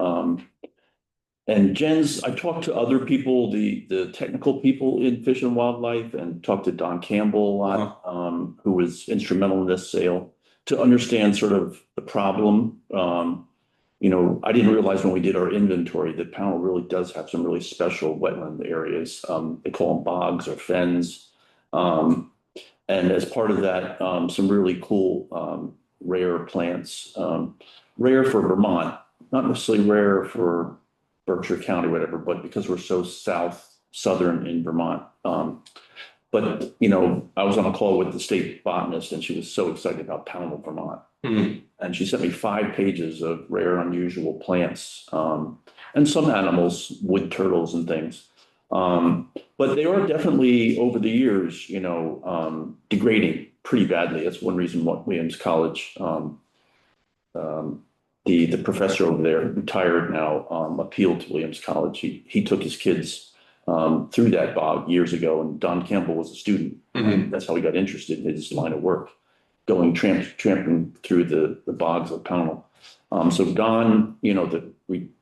Jens. I talked to other people, the technical people in Fish and Wildlife, and talked to Don Campbell a lot, who was instrumental in this sale, to understand sort of the problem. You know, I didn't realize when we did our inventory that Pownell really does have some really special wetland areas. They call them bogs or fens. And as part of that, some really cool rare plants, rare for Vermont, not necessarily rare for Berkshire County, whatever, but because we're so southern in Vermont. But, you know, I was on a call with the state botanist and she was so excited about Pownell, Vermont. Mm-hmm. And she sent me 5 pages of rare, unusual plants, and some animals, wood turtles and things. But they are definitely over the years, you know, degrading pretty badly. That's one reason why Williams College, the professor over there, retired now, appealed to Williams College. He took his kids through that bog years ago, and Don Campbell was a student. Mm-hmm. That's how he got interested in his line of work, going tramping through the bogs of Pownell. So Don, you know, the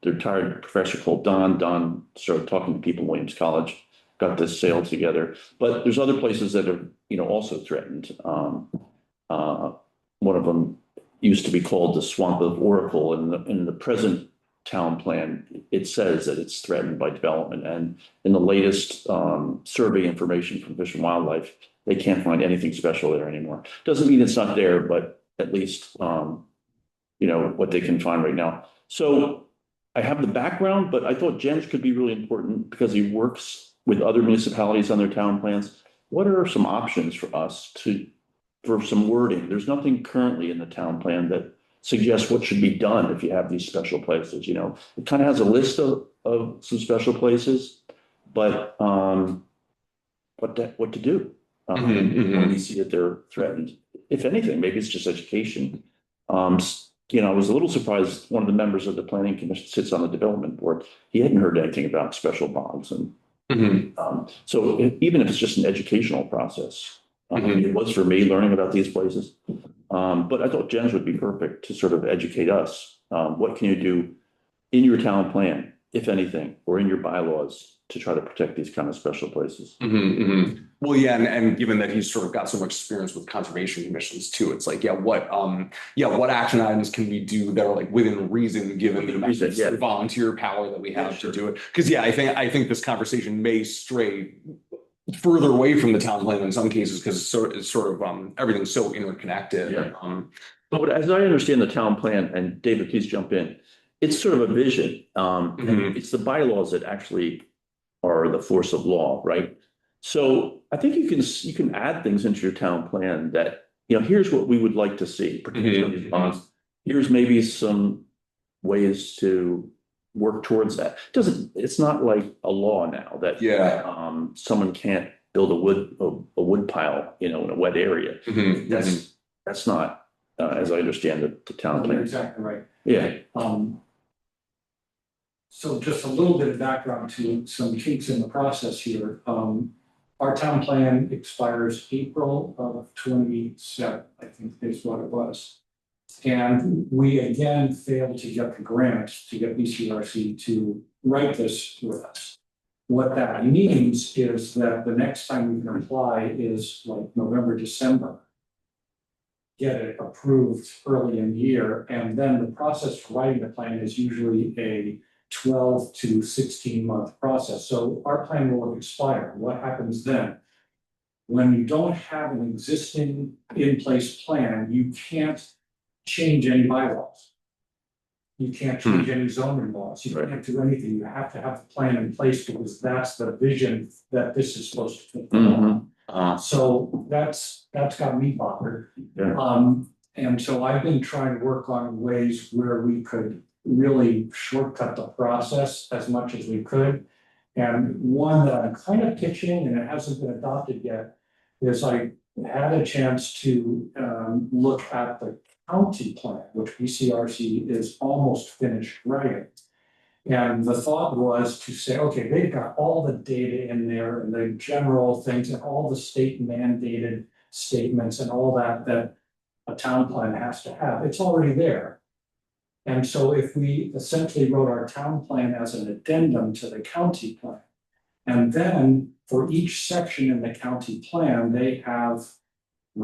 retired professor called Don started talking to people in Williams College, got this sale together. But there's other places that are, you know, also threatened. One of them used to be called the Swamp of Oracle, and in the present town plan, it says that it's threatened by development. And in the latest survey information from Fish and Wildlife, they can't find anything special there anymore. Doesn't mean it's not there, but at least, you know, what they can find right now. So I have the background, but I thought Jens could be really important because he works with other municipalities on their town plans. What are some options for us for some wording? There's nothing currently in the town plan that suggests what should be done if you have these special places. You know, it kind of has a list of some special places, but what to do when we see that they're threatened. If anything, maybe it's just education. You know, I was a little surprised. One of the members of the planning commission sits on the development board. He hadn't heard anything about special bogs, and so even if it's just an educational process, it was for me learning about these places. But I thought Jens would be perfect to sort of educate us. What can you do in your town plan, if anything, or in your bylaws to try to protect these kind of special places? Well, yeah, and given that he's sort of got some experience with conservation commissions too, it's like, what action items can we do that are like within reason, given the volunteer power that we have to do it? Because I think this conversation may stray further away from the town plan in some cases, because it's sort of everything's so interconnected. But as I understand the town plan, and David, please jump in, it's sort of a vision. And it's the bylaws that actually are the force of law, right? So I think you can add things into your town plan that, you know, here's what we would like to see. Here's maybe some ways to work towards that. It's not like a law now that someone can't build a wood pile, you know, in a wet area. That's not as I understand the town plan. You're exactly right. Yeah. So just a little bit of background to some kinks in the process here. Our town plan expires April of 27, I think is what it was. And we again failed to get the grant to get BCRC to write this with us. What that means is that the next time we can apply is like November, December. Get it approved early in the year, and then the process for writing the plan is usually a 12 to 16-month process. So our plan will have expired. What happens then? When you don't have an existing in-place plan, you can't change any bylaws. You can't change any zoning laws. You can't do anything. You have to have the plan in place because that's the vision that this is supposed to fulfill. So that's got me bothered. Yeah. And so I've been trying to work on ways where we could really shortcut the process as much as we could. And one that I'm kind of pitching, and it hasn't been adopted yet, is I had a chance to look at the county plan, which BCRC is almost finished writing. And the thought was to say, okay, they've got all the data in there and the general things and all the state mandated statements and all that that a town plan has to have. It's already there. And so if we essentially wrote our town plan as an addendum to the county plan, and then for each section in the county plan, they have,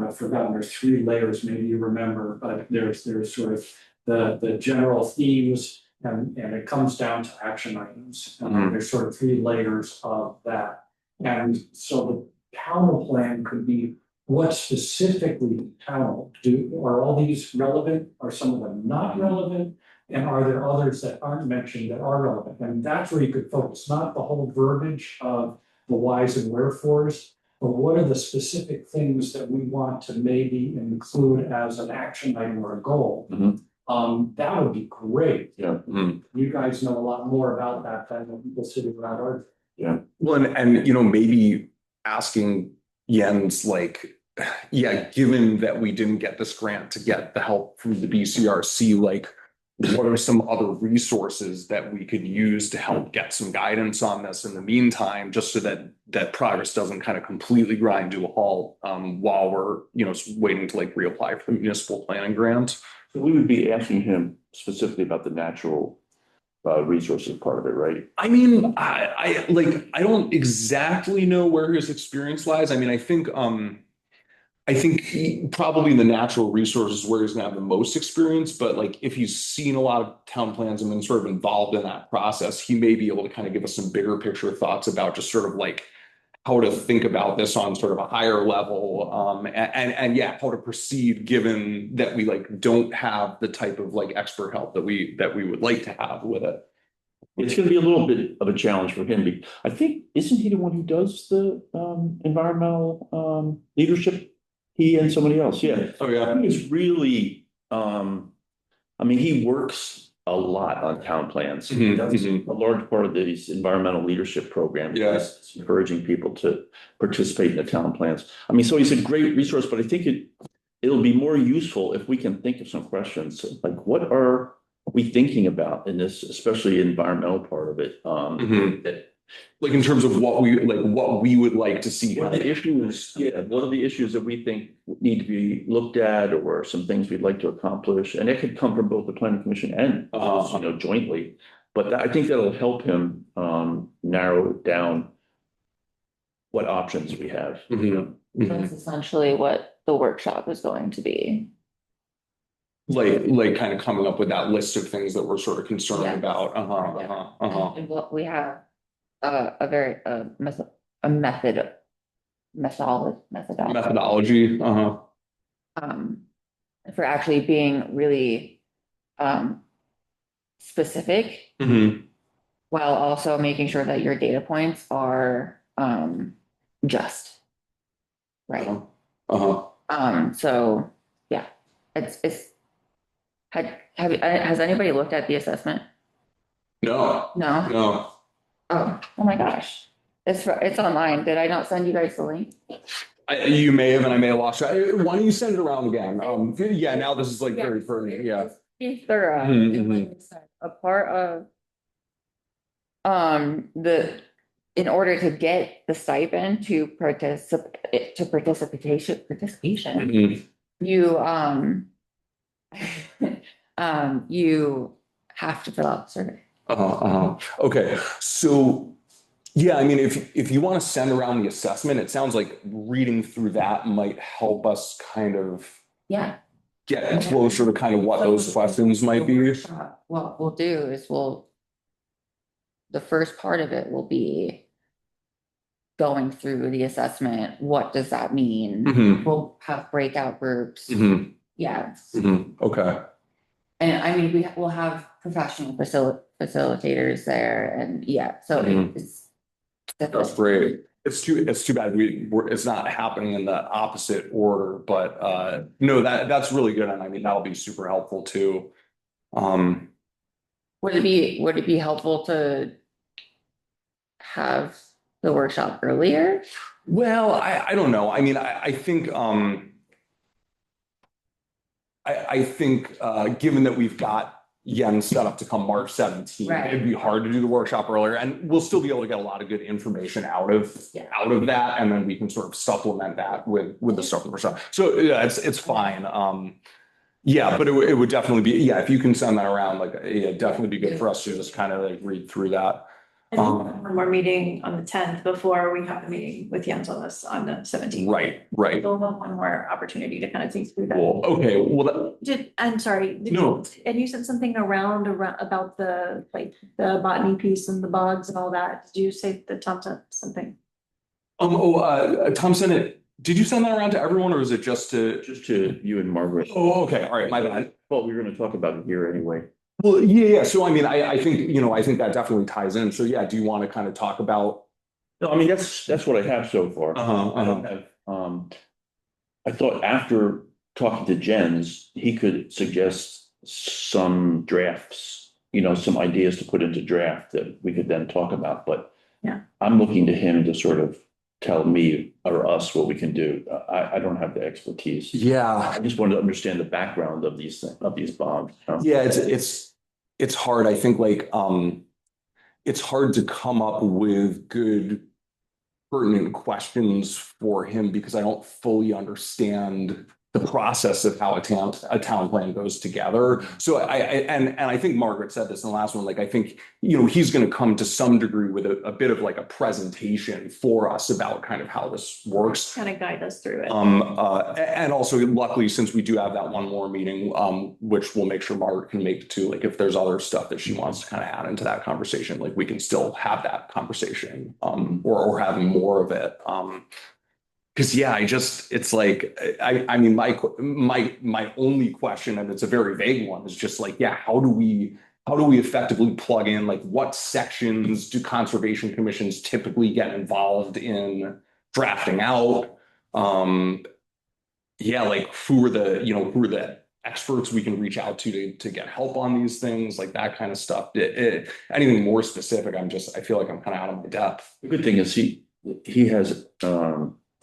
I've forgotten, there's 3 layers, maybe you remember, but there's sort of the general themes, and it comes down to action items. And there's sort of 3 layers of that. And so the town plan could be what specifically town are all these relevant? Are some of them not relevant? And are there others that aren't mentioned that are relevant? And that's where you could focus, not the whole verbiage of the whys and wherefores, but what are the specific things that we want to maybe include as an action item or a goal? That would be great. Yeah. You guys know a lot more about that than the people sitting around our. Yeah. Well, and maybe asking Jens, like, yeah, given that we didn't get this grant to get the help from the BCRC, like, what are some other resources that we could use to help get some guidance on this in the meantime, just so that progress doesn't kind of completely grind to a halt while we're, waiting to like reapply for the municipal planning grant. So we would be asking him specifically about the natural resources part of it, right? I mean, I don't exactly know where his experience lies. I mean, I think probably the natural resources where he's gonna have the most experience, but like if he's seen a lot of town plans and been sort of involved in that process, he may be able to kind of give us some bigger picture thoughts about just sort of like how to think about this on sort of a higher level, and yeah, how to proceed given that we like don't have the type of like expert help that we would like to have with it. It's going to be a little bit of a challenge for him. I think, isn't he the one who does the environmental leadership? He and somebody else, yeah. Oh, yeah. I think it's really, he works a lot on town plans. He does a large part of these environmental leadership programs. Yes. Encouraging people to participate in the town plans. So he's a great resource, but I think it'll be more useful if we can think of some questions, like what are we thinking about in this, especially environmental part of it? That, like in terms of what we would like to see. what are the issues, what are the issues that we think need to be looked at, or some things we'd like to accomplish? And it could come from both the planning commission and jointly. But I think that'll help him narrow down what options we have. That's essentially what the workshop is going to be. Like kind of coming up with that list of things that we're sort of concerned Yes. about. And what we have methodology. Methodology. For actually being really specific, while also making sure that your data points are just right. So yeah, has anybody looked at the assessment? No. Oh my gosh. It's online. Did I not send you guys the link? You may have, and I may have lost you. Why don't you send it around again? Yeah, now this is like very pertinent. Yeah. Be thorough. Mhm, A part of in order to get the stipend to participation, Mhm. you, you have to fill out the survey. Okay, so, yeah, I mean, if you want to send around the assessment, it sounds like reading through that might help us kind of Yeah. get closer to kind of what those questions might be. What we'll do is the first part of it will be going through the assessment. What does that mean? Mhm. We'll have breakout groups. Mhm. Yeah. Okay. And I mean, we'll have professional facilitators there and yeah, so Mhm. it's. That's great. It's too bad it's not happening in the opposite order, but no, that's really good. And I mean, that'll be super helpful too. Would it be helpful to have the workshop earlier? Well, I don't know. I mean, I think I think given that we've got Yen set up to come March 17th, Right. it'd be hard to do the workshop earlier, and we'll still be able to get a lot of good information out of that, and then we can sort of supplement that with the stuff that we're stuff. So yeah, it's fine. Yeah, but it would definitely be, yeah, if you can send that around, like, yeah, definitely be good for us to just kind of like read through that. And one more meeting on the 10th before we have a meeting with Jens on this on the 17th. Right. We'll have one more opportunity to kind of think through that. Cool. Okay, well, I'm sorry. No. And you said something around about the, like, the botany piece and the bugs and all that. Did you say that Tom said something? Tom sent it. Did you send that around to everyone, or is it just to? Just to you and Margaret. Oh, okay, all right, my bad. Well, we were gonna talk about it here anyway. Well, yeah. So I mean, I think, I think that definitely ties in. So yeah, do you want to kind of talk about? No, I mean, that's what I have so far. I don't have, I thought after talking to Jens, he could suggest some drafts, some ideas to put into draft that we could then talk about, but yeah, I'm looking to him to sort of tell me or us what we can do. I don't have the expertise. Yeah. I just wanted to understand the background of these bonds. Yeah, it's hard. I think like, it's hard to come up with good pertinent questions for him because I don't fully understand the process of how a town plan goes together. So I think Margaret said this in the last one, like, I think, he's going to come to some degree with a bit of like a presentation for us about kind of how this works. Kind of guide us through it. And also luckily, since we do have that one more meeting, which we'll make sure Margaret can make too, like if there's other stuff that she wants to kind of add into that conversation, like we can still have that conversation, or having more of it. Because yeah, it's like, I mean, my only question, and it's a very vague one, is just like, yeah, how do we effectively plug in, like, what sections do conservation commissions typically get involved in drafting out? Yeah, like who are the experts we can reach out to get help on these things, like that kind of stuff. Anything more specific, I feel like I'm kind of out of my depth. The good thing is he has,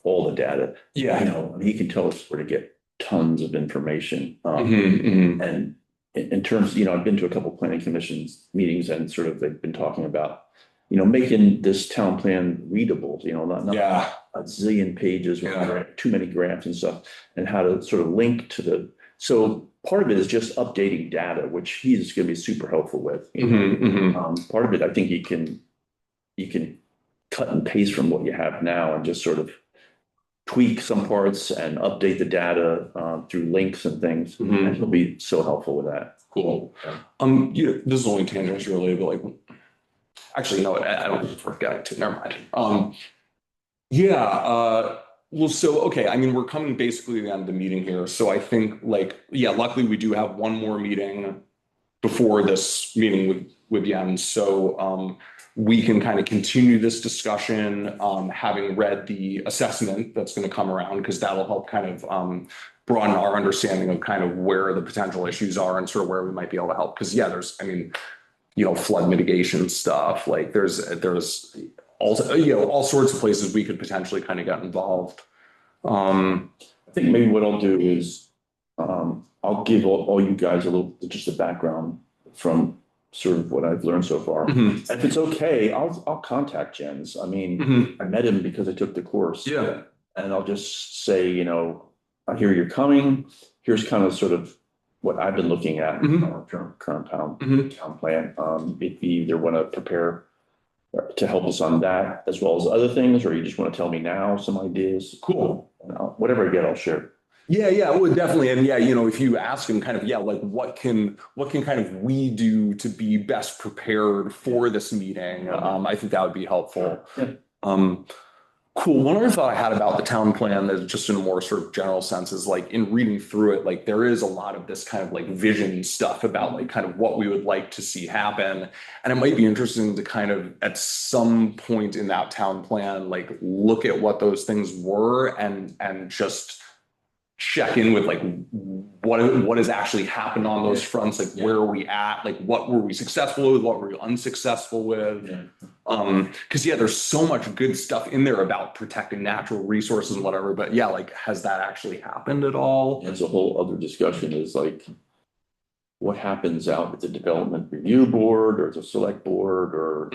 all the data. Yeah. He can tell us where to get tons of information. Mm-hmm. And in terms, I've been to a couple of planning commissions meetings and sort of they've been talking about, making this town plan readable, not Yeah. a zillion pages with Yeah. too many graphs and stuff, and how to sort of link to so part of it is just updating data, which he's going to be super helpful with. Part of it, I think you can cut and paste from what you have now and just sort of tweak some parts and update the data through links and things. And he'll be so helpful with that. Cool. This is only tangentially related, but like, actually, no, I don't forget to. Never mind. Yeah. Well, so okay. I mean, we're coming basically to the end of the meeting here, so I think like, yeah, luckily we do have one more meeting before this meeting with Jens, so we can kind of continue this discussion, having read the assessment that's going to come around, because that'll help kind of broaden our understanding of kind of where the potential issues are and sort of where we might be able to help. Because yeah, there's, I mean, flood mitigation stuff, like there's also, all sorts of places we could potentially kind of get involved. I think maybe what I'll do is I'll give all you guys a little, just a background from sort of what I've learned so far. Mhm. If it's okay, I'll contact Jens. I mean, Mhm. I met him because I took the course. Yeah. And I'll just say, you know, I hear you're coming. Here's kind of sort of what I've been looking at in Mhm. our current town Mhm. plan. If you either want to prepare to help us on that as well as other things, or you just want to tell me now some ideas. Cool. And whatever I get, I'll share. Yeah, well, definitely. And yeah, you know, if you ask him kind of, yeah, like what can kind of we do to be best prepared for this meeting? I think that would be helpful. Yeah. Cool. One other thought I had about the town plan that just in a more sort of general sense is like in reading through it, like there is a lot of this kind of like vision stuff about like kind of what we would like to see happen. And it might be interesting to kind of at some point in that town plan, like look at what those things were and just check in with like what has actually happened on those fronts, like where are we at, like what were we successful with, what were we unsuccessful with. Because yeah, there's so much good stuff in there about protecting natural resources and whatever, but yeah, like has that actually happened at all? That's a whole other discussion is like, what happens out at the development review board or the select board or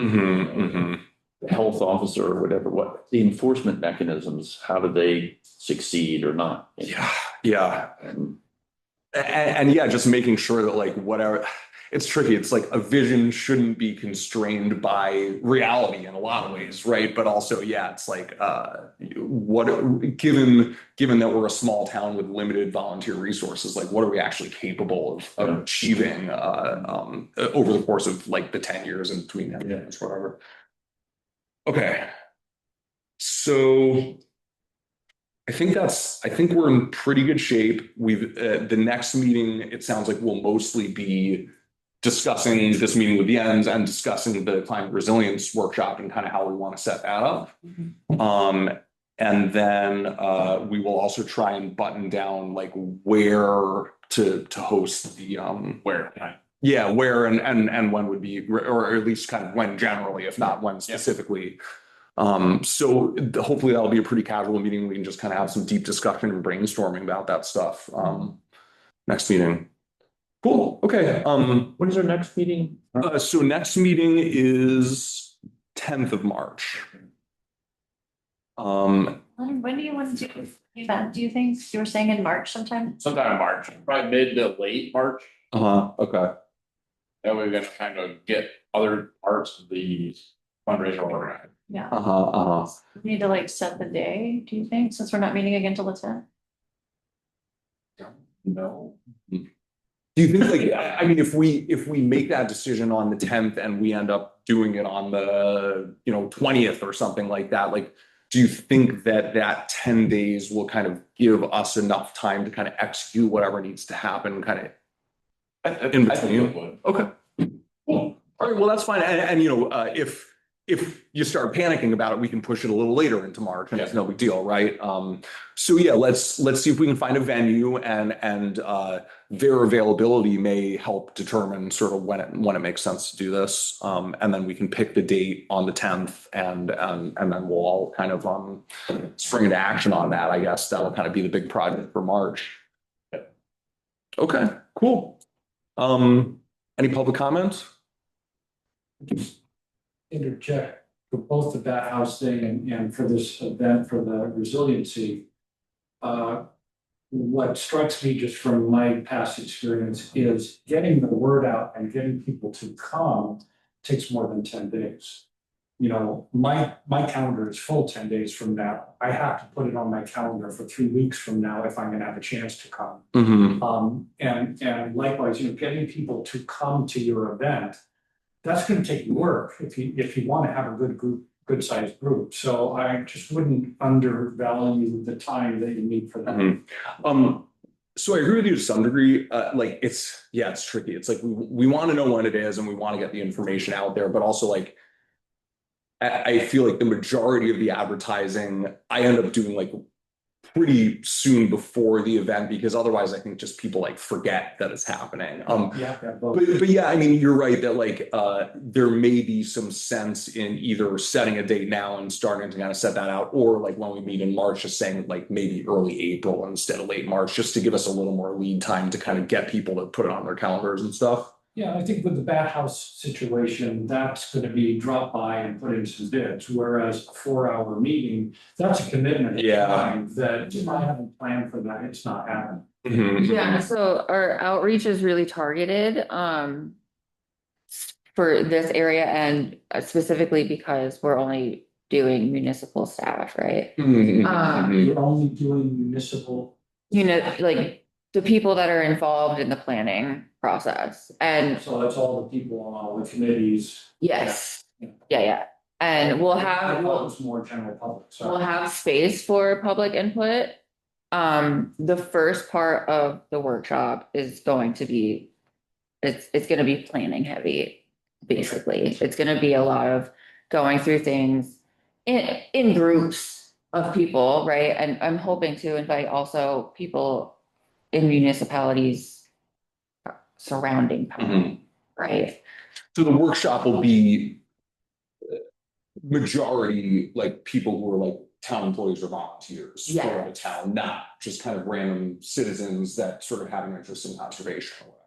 the health officer or whatever, what the enforcement mechanisms, how do they succeed or not? Yeah. And yeah, just making sure that like whatever, it's tricky. It's like a vision shouldn't be constrained by reality in a lot of ways, right? But also, yeah, it's like given that we're a small town with limited volunteer resources, like what are we actually capable of achieving over the course of like the 10 years in between that, whatever. Okay. So I think we're in pretty good shape. The next meeting, it sounds like will mostly be discussing this meeting with the ends and discussing the climate resilience workshop and kind of how we want to set that up. And then we will also try and button down like where to host the Where? where and when would be, or at least kind of when generally, if not when specifically. So hopefully that'll be a pretty casual meeting. We can just kind of have some deep discussion and brainstorming about that stuff. Next meeting. Cool. Okay. When is our next meeting? So next meeting is 10th of March. When do you want to do that? Do you think you were saying in March sometime? Sometime in March, probably mid to late March. Okay. That way we're gonna kind of get other parts of the fundraiser organized. Yeah. We need to like set the day, do you think, since we're not meeting again till the 10th? No. Do you think like, I mean, if we make that decision on the 10th and we end up doing it on the, 20th or something like that, like, do you think that 10 days will kind of give us enough time to kind of execute whatever needs to happen kind of in I think between? it would. Okay. Cool. All right, well, that's fine. And if you start panicking about it, we can push it a little later into March and it's no big deal, right? So yeah, let's see if we can find a venue and their availability may help determine sort of when it makes sense to do this. And then we can pick the date on the 10th and then we'll all kind of spring into action on that. I guess that'll kind of be the big project for March. Okay, cool. Any public comments? Interject for both the bat house thing and for this event for the resiliency. What strikes me just from my past experience is getting the word out and getting people to come takes more than 10 days. My calendar is full 10 days from now. I have to put it on my calendar for 3 weeks from now if I'm gonna have a chance to come. And likewise, getting people to come to your event, that's gonna take work if you wanna have a good sized group. So I just wouldn't undervalue the time that you need for that. So I agree with you to some degree. Like it's tricky. It's like we want to know when it is and we want to get the information out there, but also like I feel like the majority of the advertising I end up doing like pretty soon before the event because otherwise I think just people like forget that it's happening. But yeah, I mean, you're right that like there may be some sense in either setting a date now and starting to kind of set that out, or like when we meet in March, just saying like maybe early April instead of late March, just to give us a little more lead time to kind of get people to put it on their calendars and stuff. Yeah, I think with the bat house situation, that's gonna be dropped by and put in some bids, whereas a 4-hour meeting, that's a commitment. of Yeah. time That if I haven't planned for that, it's not happening. Yeah, so our outreach is really targeted, for this area and specifically because we're only doing municipal staff, right? You're only doing municipal. You know, like the people that are involved in the planning process and So that's all the people on all the committees. yes, Yeah. yeah. And we'll I have, thought it was more general public, we'll sorry. have space for public input. The first part of the workshop is going to be, it's gonna be planning heavy, basically. It's gonna be a lot of going through things in groups of people, right? And I'm hoping to invite also people in municipalities surrounding town, right? So the workshop will be majority like people who are like town employees or volunteers for Yeah. the town, not just kind of random citizens that sort of have an interest in conservation or whatever.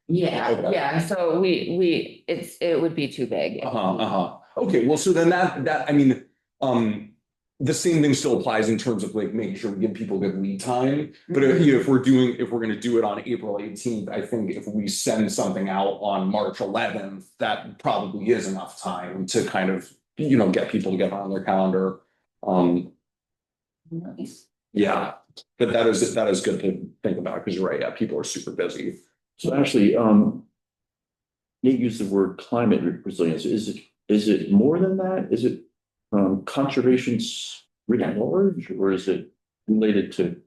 Yeah, Okay. yeah, so it would be too big. Okay, well, so then I mean, the same thing still applies in terms of like making sure we give people good lead time. But if we're gonna do it on April 18th, I think if we send something out on March 11th, that probably is enough time to kind of, get people together on their calendar. Nice. Yeah, but that is good to think about because you're right, yeah, people are super busy. So actually, Nate used the word climate resilience. Is it more than that? Is it conservation's writ large, or is it related to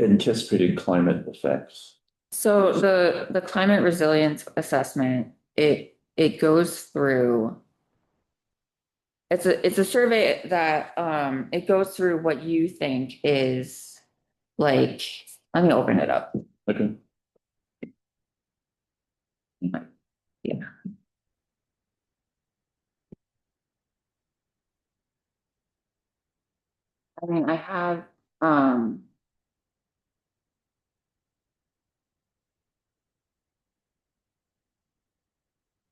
anticipated climate effects? So the climate resilience assessment, it goes through. It's a survey that it goes through what you think is like, let me open it up. Okay. Yeah. I mean, I have,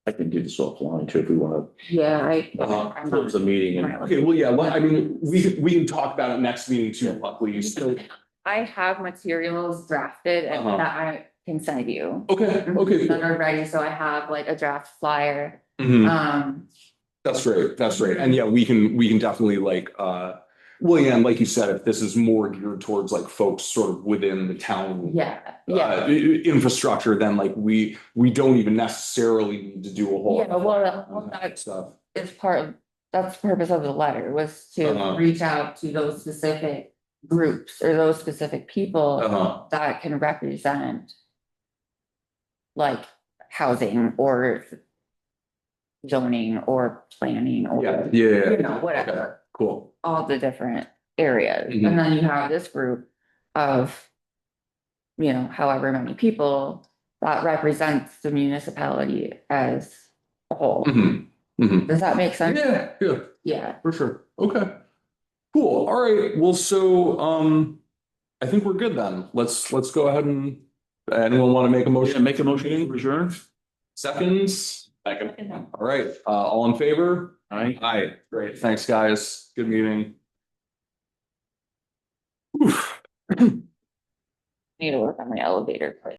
I can do this offline too if we want yeah, to close the meeting and. Okay, well, yeah, I mean, we can talk about it next meeting too, luckily, so. I have materials drafted and that I can send you. Okay, okay. That are ready, so I have like a draft flyer, Mhm. That's great, and yeah, we can definitely like, well, yeah, and like you said, if this is more geared towards like folks sort of within the town. yeah. Infrastructure, then like we don't even necessarily need to do a whole. Yeah, well, that stuff. It's that's the purpose of the letter, was to reach out to those specific groups or those specific people that can represent like housing or zoning or planning or, Yeah. whatever, Okay, cool. all the different areas. Mhm. And then you have this group of, however many people that represents the municipality as a whole. Does that make sense? Yeah, Yeah. for sure. Okay. Cool. All right. Well, so I think we're good then. Let's go ahead and anyone want to make a motion? Make a motion to adjourn? Seconds? Second. All right. All in favor? Aye. Aye. Great. Thanks, guys. Good meeting. Oof. Need to work on my elevator.